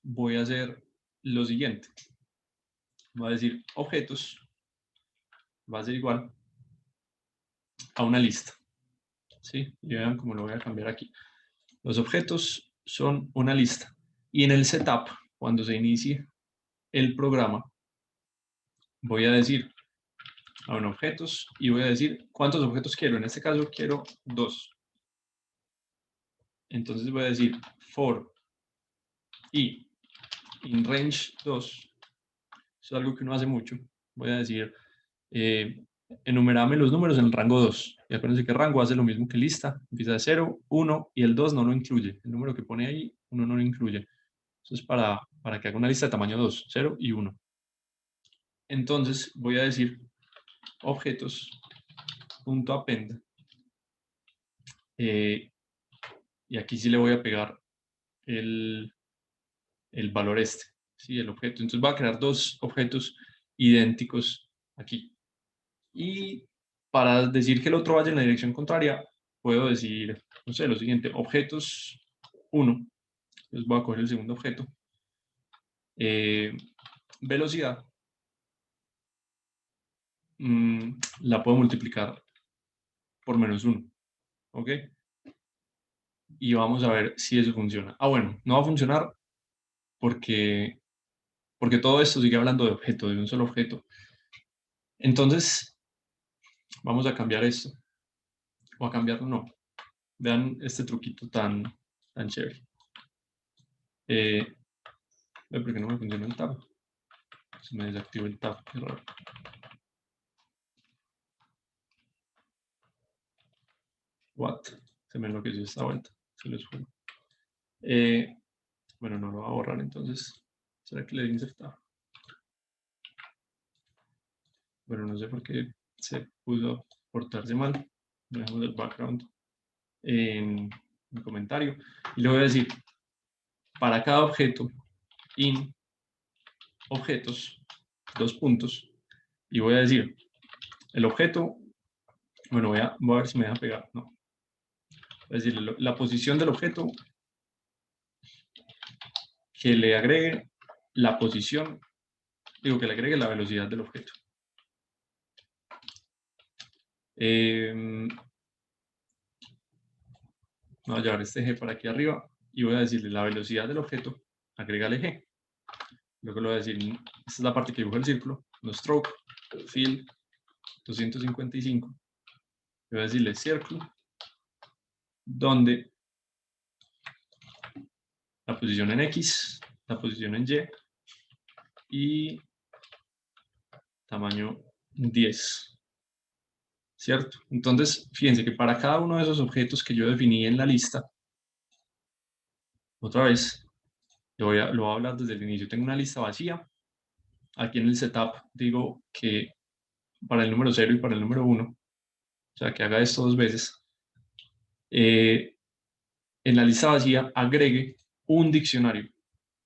voy a hacer lo siguiente. Voy a decir objetos, va a ser igual a una lista. ¿Sí? Y vean cómo lo voy a cambiar aquí. Los objetos son una lista. Y en el setup, cuando se inicie el programa, voy a decir bueno, objetos, y voy a decir cuántos objetos quiero. En este caso quiero 2. Entonces voy a decir for i in range 2. Eso es algo que uno hace mucho. Voy a decir enumerame los números en el rango 2. Y acuérdense que rango hace lo mismo que lista. Empieza de 0, 1 y el 2 no lo incluye. El número que pone ahí, 1 no lo incluye. Eso es para que haga una lista de tamaño 2, 0 y 1. Entonces voy a decir objetos.append. Y aquí sí le voy a pegar el valor este, ¿sí? El objeto. Entonces va a crear 2 objetos idénticos aquí. Y para decir que el otro vaya en la dirección contraria, puedo decir, no sé, lo siguiente, objetos 1. Entonces voy a coger el segundo objeto. Velocidad. La puedo multiplicar por -1. ¿Ok? Y vamos a ver si eso funciona. Bueno, no va a funcionar porque todo esto sigue hablando de objeto, de un solo objeto. Entonces, vamos a cambiar esto. O a cambiarlo, no. Vean este truquito tan chévere. ¿Por qué no me funciona el tab? Se me desactivó el tab, qué raro. What? Se me enloqueció esta vuelta. Se los juro. Bueno, no lo va a borrar entonces. ¿Será que le di insertar? Bueno, no sé por qué se pudo portarse mal. Dejamos el background en el comentario. Y le voy a decir, para cada objeto, in objetos, 2 puntos. Y voy a decir, el objeto, bueno, voy a ver si me deja pegar. No. Voy a decir, la posición del objeto, que le agregue la posición, digo que le agregue la velocidad del objeto. Voy a llevar este G para aquí arriba y voy a decirle la velocidad del objeto, agrégale G. Luego le voy a decir, esta es la parte que dibuja el círculo, no stroke, fill 255. Le voy a decirle circle, donde la posición en X, la posición en Y y tamaño 10. ¿Cierto? Entonces, fíjense que para cada uno de esos objetos que yo definí en la lista, otra vez, lo voy a hablar desde el inicio. Tengo una lista vacía. Aquí en el setup digo que para el número 0 y para el número 1, o sea, que haga esto 2 veces. En la lista vacía agregue un diccionario.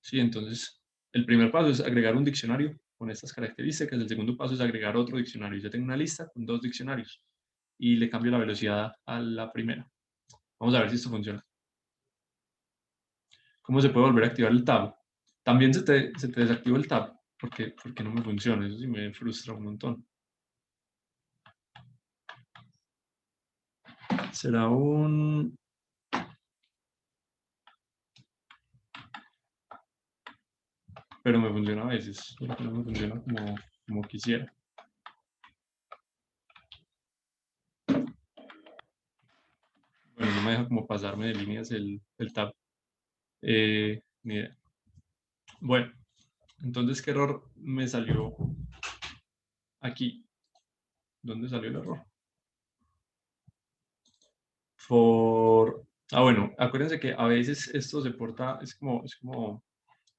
¿Sí? Entonces, el primer paso es agregar un diccionario con estas características. El segundo paso es agregar otro diccionario. Ya tengo una lista con 2 diccionarios y le cambio la velocidad a la primera. Vamos a ver si esto funciona. ¿Cómo se puede volver a activar el tab? También se te desactivó el tab porque no me funciona. Eso sí me frustra un montón. Será un... Pero me funciona a veces, no me funciona como quisiera. Bueno, no me deja como pasarme de líneas el tab. Mira. Bueno, entonces, ¿qué error me salió aquí? ¿Dónde salió el error? Bueno, acuérdense que a veces esto se porta, es como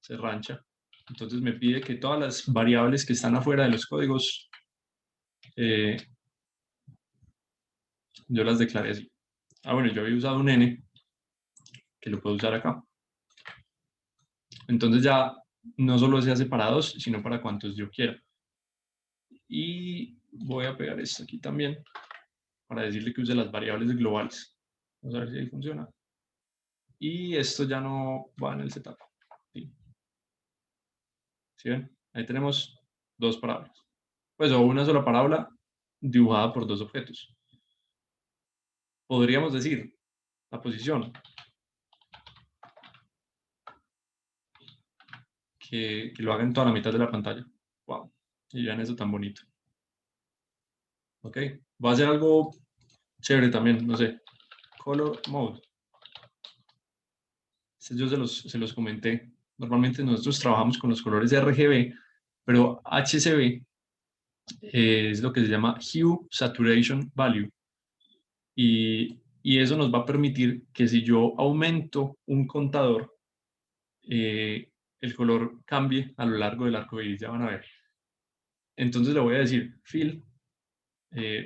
se rancha. Entonces me pide que todas las variables que están afuera de los códigos yo las declaré así. Bueno, yo había usado un n que lo puedo usar acá. Entonces ya no solo se hace para 2, sino para cuantos yo quiera. Y voy a pegar esto aquí también para decirle que use las variables globales. Vamos a ver si ahí funciona. Y esto ya no va en el setup. ¿Sí? ¿Sí ven? Ahí tenemos 2 parábolas. Pues o una sola parábola dibujada por 2 objetos. Podríamos decir la posición que lo haga en toda la mitad de la pantalla. Wow. Y vean eso tan bonito. ¿Ok? Va a ser algo chévere también, no sé. Color Mode. Yo se los comenté. Normalmente nosotros trabajamos con los colores RGB, pero HCB es lo que se llama Hue Saturation Value. Y eso nos va a permitir que si yo aumento un contador, el color cambie a lo largo del arco iris, ya van a ver. Entonces le voy a decir, fill,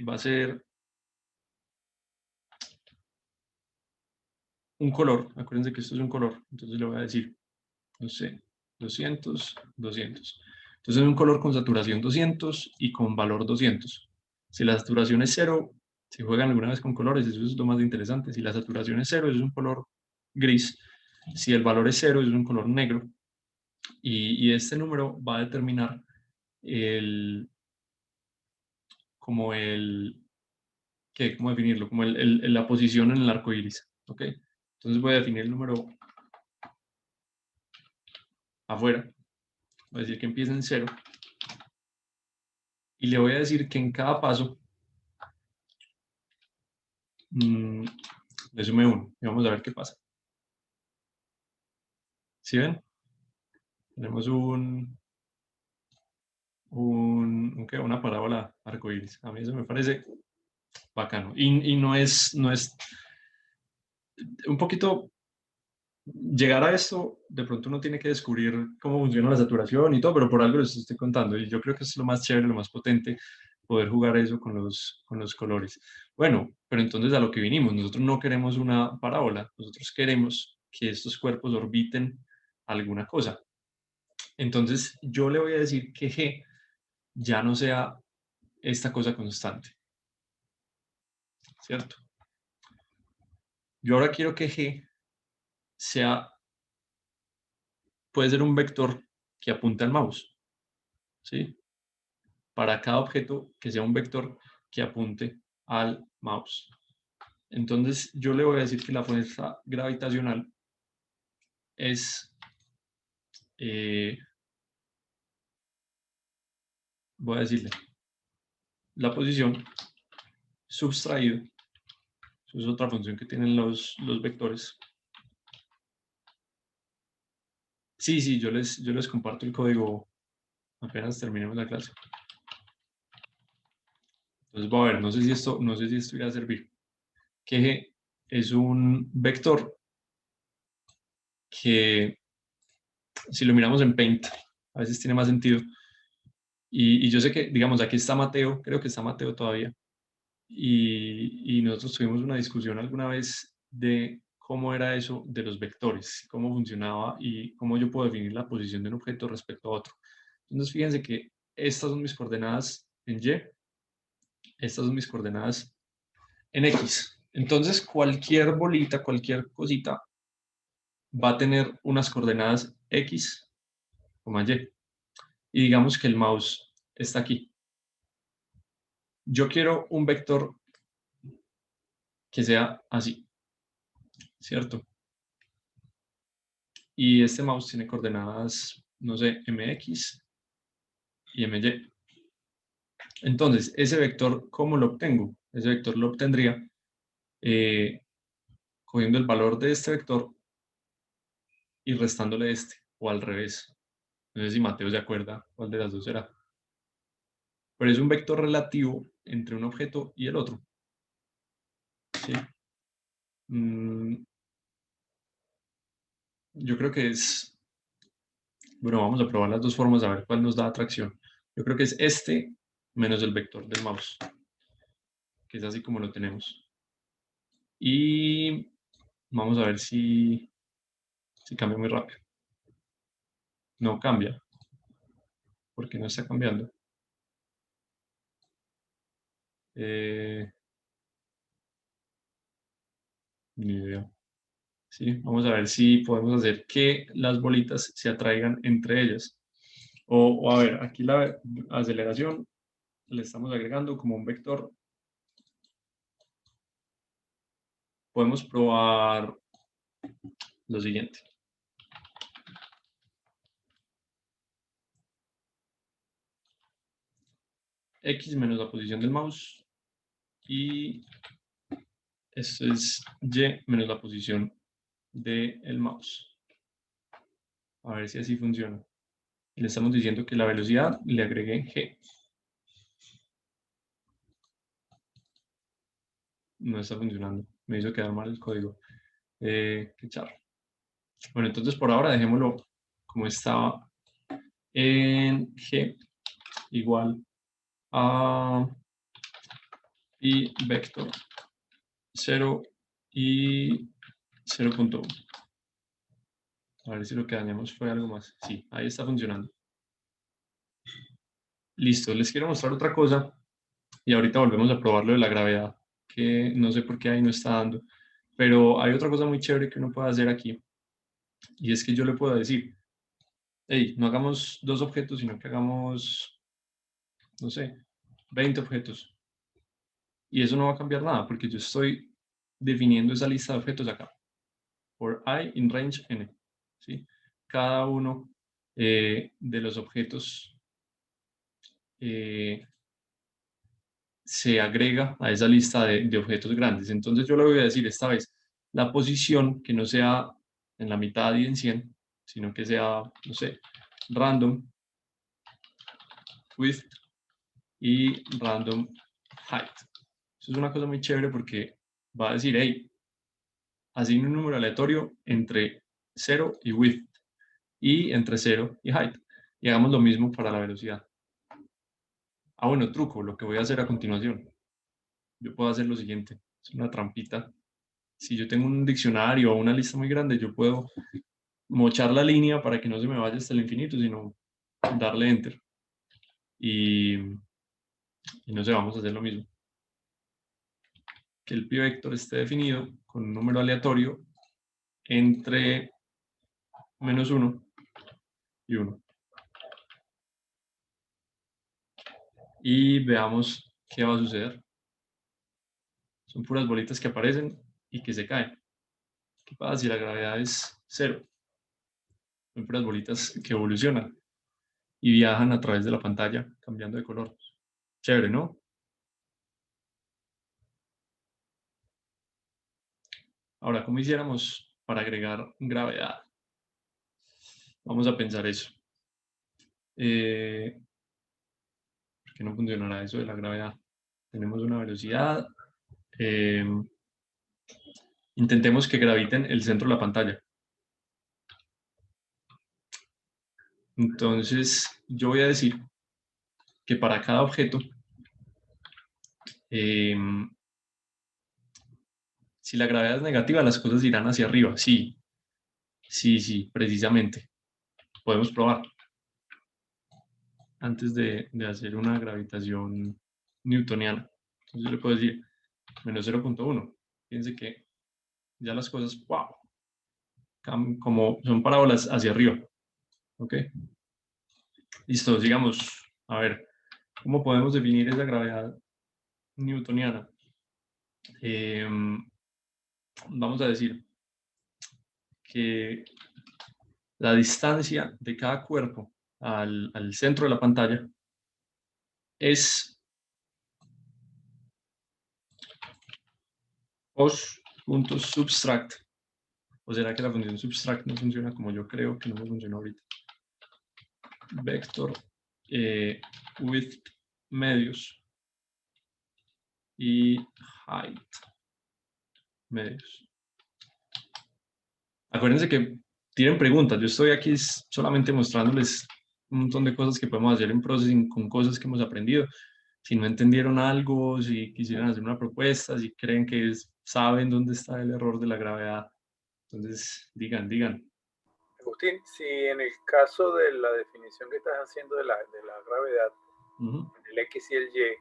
va a ser un color, acuérdense que esto es un color, entonces le voy a decir, no sé, 200, 200. Entonces es un color con saturación 200 y con valor 200. Si la saturación es 0, si juegan alguna vez con colores, eso es lo más interesante. Si la saturación es 0, es un color gris. Si el valor es 0, es un color negro. Y este número va a determinar como ¿cómo definirlo? Como la posición en el arco iris. ¿Ok? Entonces voy a definir el número afuera. Voy a decir que empieza en 0. Y le voy a decir que en cada paso le sume 1. Y vamos a ver qué pasa. ¿Sí ven? Tenemos una parábola arcoíris. A mí eso me parece bacano. Y no es un poquito llegar a esto, de pronto uno tiene que descubrir cómo funciona la saturación y todo, pero por algo les estoy contando. Y yo creo que es lo más chévere, lo más potente, poder jugar eso con los colores. Bueno, pero entonces a lo que vinimos, nosotros no queremos una parábola, nosotros queremos que estos cuerpos orbiten alguna cosa. Entonces yo le voy a decir que G ya no sea esta cosa constante, ¿cierto? Yo ahora quiero que G puede ser un vector que apunte al mouse, ¿sí? Para cada objeto que sea un vector que apunte al mouse. Entonces yo le voy a decir que la fuerza gravitacional es, voy a decirle, la posición subtraído, eso es otra función que tienen los vectores. Sí, yo les comparto el código apenas terminemos la clase. Entonces voy a ver, no sé si esto irá a servir. Que es un vector que, si lo miramos en Paint, a veces tiene más sentido. Y yo sé que, digamos, aquí está Mateo, creo que está Mateo todavía. Y nosotros tuvimos una discusión alguna vez de cómo era eso de los vectores, cómo funcionaba y cómo yo puedo definir la posición de un objeto respecto a otro. Entonces, fíjense que estas son mis coordenadas en Y, estas son mis coordenadas en X. Entonces, cualquier bolita, cualquier cosita va a tener unas coordenadas X, Y. Y digamos que el mouse está aquí. Yo quiero un vector que sea así, ¿cierto? Y este mouse tiene coordenadas, no sé, MX y MY. Entonces, ese vector, ¿cómo lo obtengo? Ese vector lo obtendría cogiendo el valor de este vector y restándole este, o al revés. No sé si Mateo se acuerda cuál de las dos será. Pero es un vector relativo entre un objeto y el otro. ¿Sí? Yo creo que es, bueno, vamos a probar las dos formas a ver cuál nos da atracción. Yo creo que es este menos el vector del mouse, que es así como lo tenemos. Y vamos a ver si cambia muy rápido. No cambia. ¿Por qué no está cambiando? Ni idea. Sí, vamos a ver si podemos hacer que las bolitas se atraigan entre ellas. O a ver, aquí la aceleración le estamos agregando como un vector. Podemos probar lo siguiente. X menos la posición del mouse y esto es y menos la posición del mouse. A ver si así funciona. Le estamos diciendo que la velocidad le agregué g. No está funcionando. Me hizo quedar mal el código. Qué charro. Bueno, entonces por ahora dejémoslo como estaba en g igual a pi vector 0 y 0.1. A ver si lo que dañamos fue algo más. Sí, ahí está funcionando. Listo, les quiero mostrar otra cosa y ahorita volvemos a probar lo de la gravedad, que no sé por qué ahí no está dando. Pero hay otra cosa muy chévere que uno puede hacer aquí y es que yo le puedo decir, hey, no hagamos 2 objetos, sino que hagamos, no sé, 20 objetos. Y eso no va a cambiar nada porque yo estoy definiendo esa lista de objetos acá. For I in range n. ¿Sí? Cada uno de los objetos se agrega a esa lista de objetos grandes. Entonces yo le voy a decir esta vez la posición que no sea en la mitad y en 100, sino que sea, no sé, random width y random height. Eso es una cosa muy chévere porque va a decir, hey, asigne un número aleatorio entre 0 y width y entre 0 y height. Y hagamos lo mismo para la velocidad. Ah, bueno, truco, lo que voy a hacer a continuación. Yo puedo hacer lo siguiente, es una trampita. Si yo tengo un diccionario o una lista muy grande, yo puedo mochar la línea para que no se me vaya hasta el infinito, sino darle enter. Y no sé, vamos a hacer lo mismo. Que el pi vector esté definido con un número aleatorio entre -1 y 1. Y veamos qué va a suceder. Son puras bolitas que aparecen y que se caen. ¿Qué pasa si la gravedad es 0? Son puras bolitas que evolucionan y viajan a través de la pantalla cambiando de color. Chévere, ¿no? Ahora, ¿cómo hiciéramos para agregar gravedad? Vamos a pensar eso. ¿Por qué no funcionará eso de la gravedad? Tenemos una velocidad. Intentemos que graviten el centro de la pantalla. Entonces, yo voy a decir que para cada objeto, si la gravedad es negativa, las cosas irán hacia arriba. Sí, sí, precisamente. Podemos probar. Antes de hacer una gravitación newtoniana. Entonces yo le puedo decir menos 0.1. Fíjense que ya las cosas, wow, como son parábolas hacia arriba. ¿Ok? Listo, sigamos. A ver, ¿cómo podemos definir esa gravedad newtoniana? Vamos a decir que la distancia de cada cuerpo al centro de la pantalla es os.subtract. ¿O será que la función subtract no funciona como yo creo que no me funciona ahorita? Vector width medios y height medios. Acuérdense que tienen preguntas. Yo estoy aquí solamente mostrándoles un montón de cosas que podemos hacer en Processing con cosas que hemos aprendido. Si no entendieron algo, si quisieran hacer una propuesta, si creen que saben dónde está el error de la gravedad, entonces digan. Agustín, si en el caso de la definición que estás haciendo de la gravedad, el X y el Y,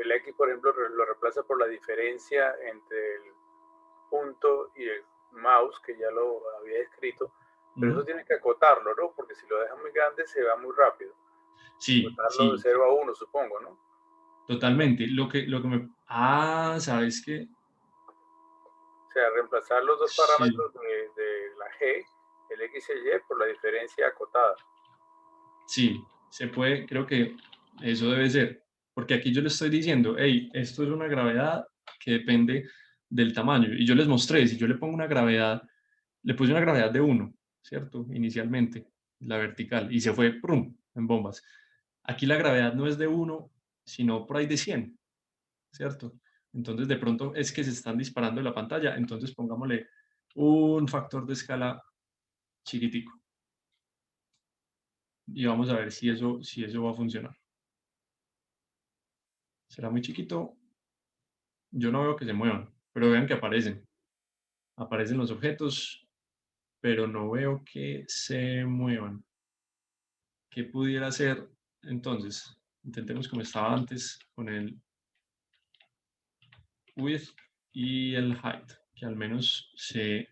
el X, por ejemplo, lo reemplaza por la diferencia entre el punto y el mouse, que ya lo había escrito, pero eso tienes que acotarlo, ¿no? Porque si lo dejas muy grande se va muy rápido. Sí, acotarlo de 0 a 1, supongo, ¿no? Totalmente. Lo que me... Ah, ¿sabes qué? O sea, reemplazar los dos parámetros de la G, el X y el Y, por la diferencia acotada. Sí, se puede, creo que eso debe ser. Porque aquí yo le estoy diciendo, hey, esto es una gravedad que depende del tamaño. Y yo les mostré, si yo le pongo una gravedad, le puse una gravedad de 1, ¿cierto? Inicialmente, la vertical, y se fue, ¡prum!, en bombas. Aquí la gravedad no es de 1, sino por ahí de 100, ¿cierto? Entonces, de pronto es que se están disparando en la pantalla, entonces pongámosle un factor de escala chiquitico. Y vamos a ver si eso va a funcionar. Será muy chiquito. Yo no veo que se muevan, pero vean que aparecen. Aparecen los objetos, pero no veo que se muevan. ¿Qué pudiera hacer? Entonces, intentemos como estaba antes con el width y el height, que al menos se...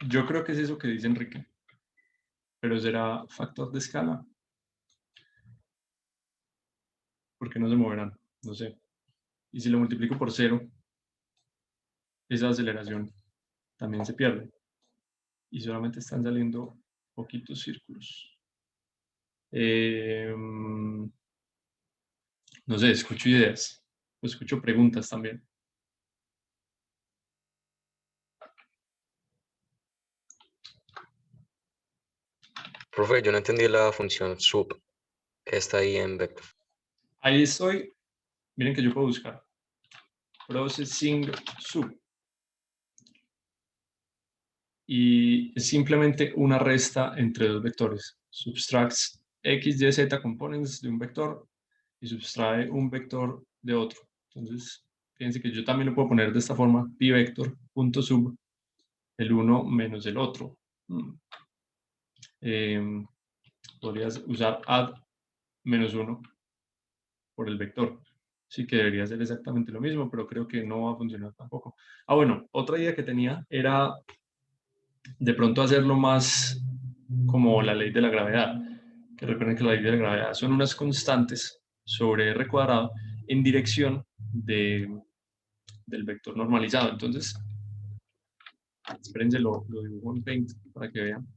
Yo creo que es eso que dice Enrique, pero será factor de escala. Porque no se moverán, no sé. Y si lo multiplico por 0, esa aceleración también se pierde. Y solamente están saliendo poquitos círculos. No sé, escucho ideas, escucho preguntas también. Profe, yo no entendí la función sub que está ahí en vector. Ahí estoy. Miren que yo puedo buscar. Processing sub. Y es simplemente una resta entre dos vectores. Subtracts x, y, z components de un vector y subtrae un vector de otro. Entonces, fíjense que yo también lo puedo poner de esta forma, pi vector punto sub, el uno menos el otro. Podrías usar add menos 1 por el vector. Sí que debería ser exactamente lo mismo, pero creo que no va a funcionar tampoco. Ah, bueno, otra idea que tenía era de pronto hacerlo más como la ley de la gravedad. Que recuerden que la ley de la gravedad son unas constantes sobre r cuadrado en dirección del vector normalizado. Entonces, espérense, lo dibujo en Paint para que vean.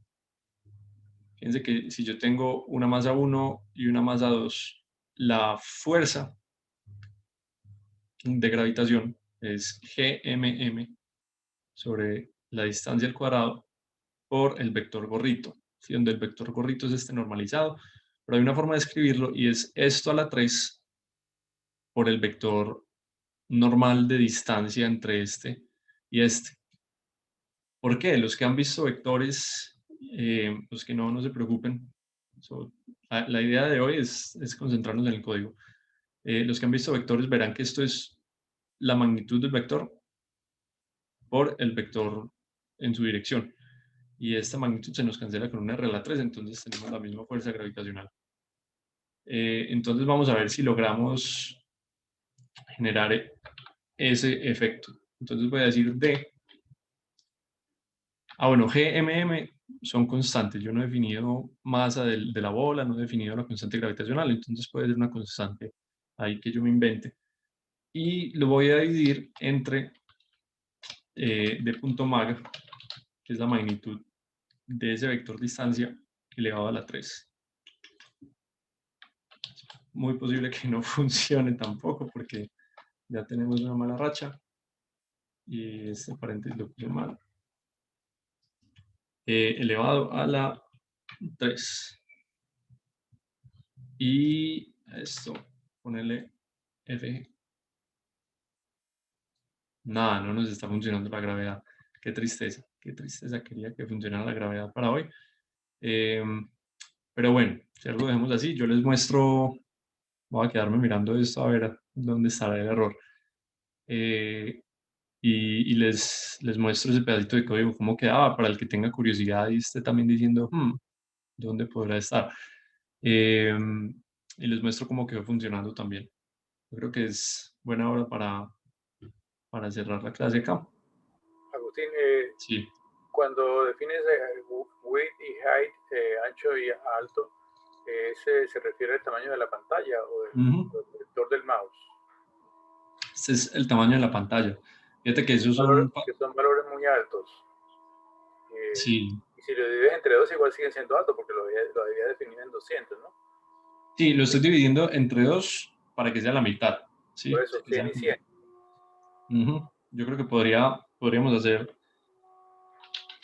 Fíjense que si yo tengo una masa 1 y una masa 2, la fuerza de gravitación es GMM sobre la distancia al cuadrado por el vector gorrito, ¿sí? Donde el vector gorrito es este normalizado, pero hay una forma de escribirlo y es esto a la 3 por el vector normal de distancia entre este y este. ¿Por qué? Los que han visto vectores, los que no se preocupen. La idea de hoy es concentrarnos en el código. Los que han visto vectores verán que esto es la magnitud del vector por el vector en su dirección. Y esta magnitud se nos cancela con una r a la 3, entonces tenemos la misma fuerza gravitacional. Entonces vamos a ver si logramos generar ese efecto. Entonces voy a decir D. Bueno, G, M, M son constantes. Yo no he definido masa de la bola, no he definido la constante gravitacional, entonces puede ser una constante ahí que yo me invente. Y lo voy a dividir entre d.mag, que es la magnitud de ese vector distancia elevado a la 3. Muy posible que no funcione tampoco porque ya tenemos una mala racha y este paréntesis lo puse mal. Elevado a la 3. Y esto, ponerle F. Nada, no nos está funcionando la gravedad. Qué tristeza, quería que funcionara la gravedad para hoy. Pero bueno, si algo dejemos así, yo les muestro, voy a quedarme mirando esto a ver dónde estará el error. Y les muestro ese pedacito de código, cómo quedaba, para el que tenga curiosidad y esté también diciendo, ¿dónde podrá estar? Y les muestro cómo quedó funcionando también. Yo creo que es buena hora para cerrar la clase acá. Agustín, Sí. cuando defines width y height, ancho y alto, ¿ese se refiere al tamaño de la pantalla o del vector del mouse? Este es el tamaño de la pantalla. Fíjate que esos son valores muy altos. Sí. Y si lo divides entre 2, igual siguen siendo altos, porque lo había definido en 200, ¿no? Sí, lo estoy dividiendo entre 2 para que sea la mitad. Sí, Por eso, que 100 y 100. Yo creo que podríamos hacer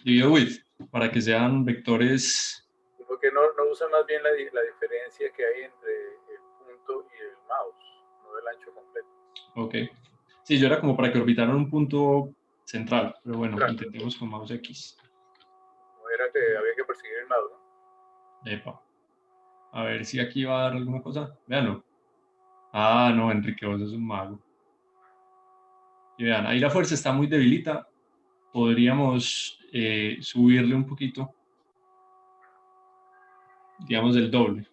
dividido with para que sean vectores. Porque no usan más bien la diferencia que hay entre el punto y el mouse, no el ancho completo. Ok. Sí, yo era como para que orbitaran un punto central, pero bueno, Claro. intentemos con mouse X. No era que había que perseguir el mouse, ¿no? Epa. A ver si aquí va a dar alguna cosa. Veanlo. Ah, no, Enrique, vos sos un mago. Y vean, ahí la fuerza está muy debilita. Podríamos subirle un poquito. Digamos el doble.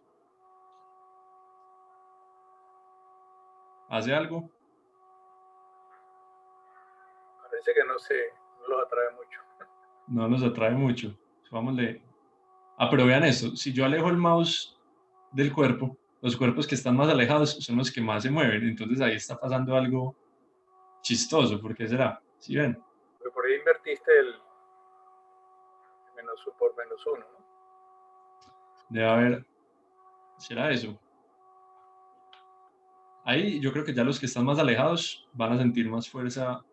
¿Hace algo? Parece que no los atrae mucho. No nos atrae mucho. Vámonos. Ah, pero vean esto. Si yo alejo el mouse del cuerpo, los cuerpos que están más alejados son los que más se mueven. Entonces ahí está pasando algo chistoso. ¿Por qué será? ¿Sí ven? Porque por ahí invertiste el por -1, ¿no? Debe haber. ¿Será eso? Ahí yo creo que ya los que están más alejados van a sentir más fuerza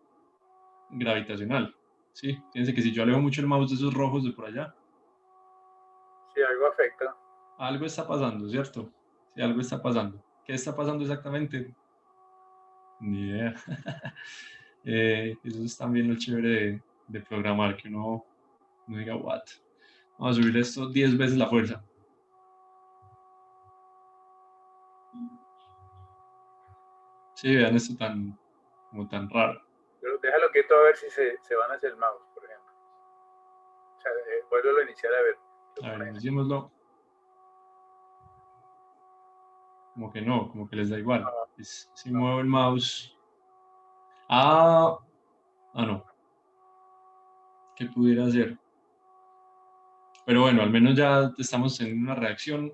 gravitacional. Sí, fíjense que si yo alejo mucho el mouse de esos rojos de por allá, Si algo afecta. algo está pasando, ¿cierto? Sí, algo está pasando. ¿Qué está pasando exactamente? Ni idea. Eso es también lo chévere de programar, que uno no diga, what. Vamos a subir esto 10 veces la fuerza. Sí, vean esto como tan raro. Pero déjalo quieto a ver si se van hacia el mouse, por ejemplo. O sea, vuélvelo a iniciar a ver. A ver, iniciémoslo. Como que no, como que les da igual. Si muevo el mouse. No. ¿Qué pudiera hacer? Pero bueno, al menos ya estamos en una reacción.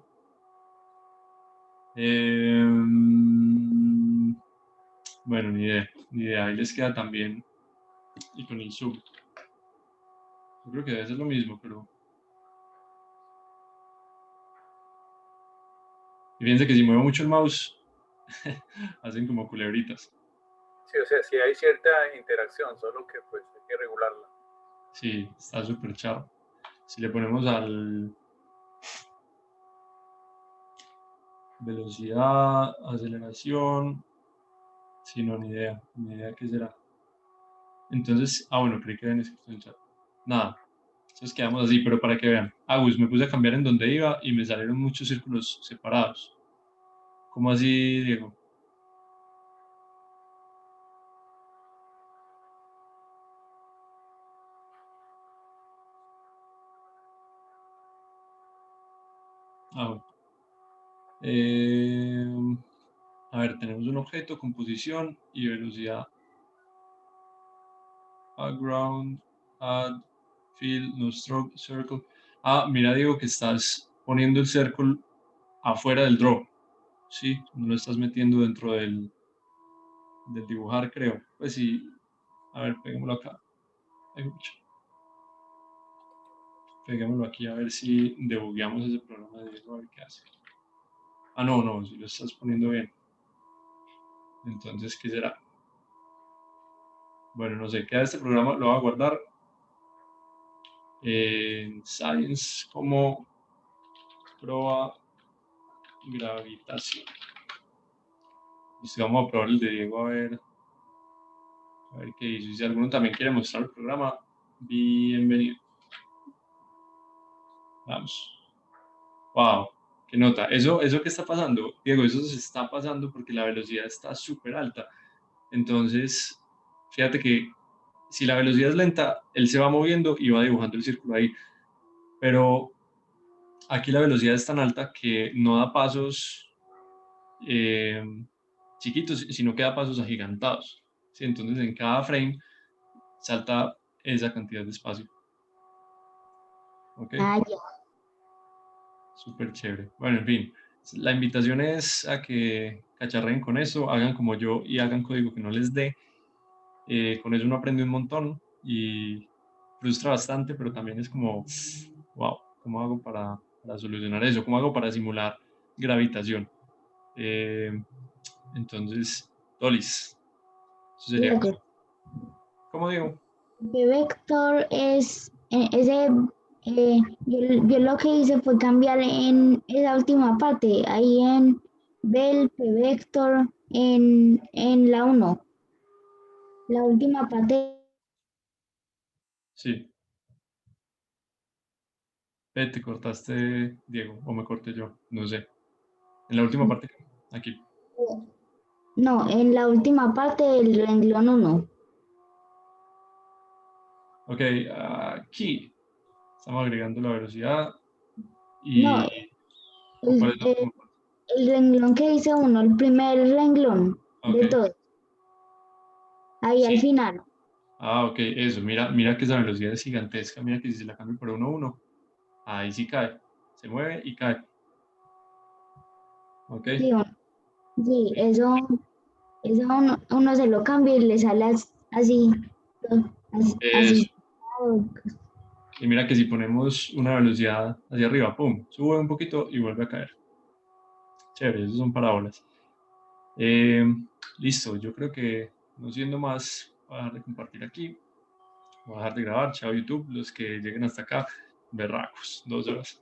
Bueno, ni idea. Ahí les queda también. Y con el sub. Yo creo que debe ser lo mismo, pero. Y fíjense que si muevo mucho el mouse, hacen como culebritas. Sí, o sea, sí hay cierta interacción, solo que pues hay que regularla. Sí, está súper charro. Si le ponemos al velocidad, aceleración, sí, no, ni idea qué será. Entonces, bueno, creí que habían escrito en el chat. Nada, entonces quedamos así, pero para que vean. Gus, me puse a cambiar en donde iba y me salieron muchos círculos separados. ¿Cómo así, Diego? Bueno. A ver, tenemos un objeto, composición y velocidad. Background, add, fill, no stroke, circle. Mira, Diego, que estás poniendo el circle afuera del draw. Sí, no lo estás metiendo dentro del dibujar, creo. Pues sí, a ver, peguémoslo acá. Hay mucho. Peguémoslo aquí a ver si debugueamos ese programa de Diego, a ver qué hace. No, si lo estás poniendo bien. Entonces, ¿qué será? Bueno, no sé, queda este programa, lo voy a guardar en Science como prueba gravitación. Listo, vamos a probar el de Diego a ver qué hizo. Y si alguno también quiere mostrar el programa, bienvenido. Vamos. Wow, qué nota. Eso que está pasando, Diego, eso se está pasando porque la velocidad está súper alta. Entonces, fíjate que si la velocidad es lenta, él se va moviendo y va dibujando el círculo ahí. Pero aquí la velocidad es tan alta que no da pasos chiquitos, sino que da pasos agigantados. ¿Sí? Entonces, en cada frame salta esa cantidad de espacio. ¿Ok? Súper chévere. Bueno, en fin, la invitación es a que cacharren con eso, hagan como yo y hagan código que no les dé. Con eso uno aprende un montón y frustra bastante, pero también es como, wow, ¿cómo hago para solucionar eso? ¿Cómo hago para simular gravitación? Entonces, Dolis, eso sería, Diego, ¿cómo digo? P vector es ese, yo lo que hice fue cambiar en esa última parte, ahí en del P vector en la uno, la última parte. Sí. Te cortaste, Diego, o me corté yo, no sé. En la última parte, aquí. No, en la última parte del renglón uno. Ok, aquí estamos agregando la velocidad No, y... ¿O cuál el, es la el, última parte? el renglón que dice uno, el primer renglón Ok, de todo, ahí al sí. final. Ah, ok, eso. Mira que esa velocidad es gigantesca. Mira que si se la cambio por 1,1, ahí sí cae. Se mueve y cae. Ok. Sí, sí, eso uno se lo cambia y le sale así, Eso. así. Y mira que si ponemos una velocidad hacia arriba, pum, sube un poquito y vuelve a caer. Chévere, esos son parábolas. Eh, Listo, yo creo que no siendo más, voy a dejar de compartir aquí. Voy a dejar de grabar. Chao YouTube, los que lleguen hasta acá, berracos, 2 horas.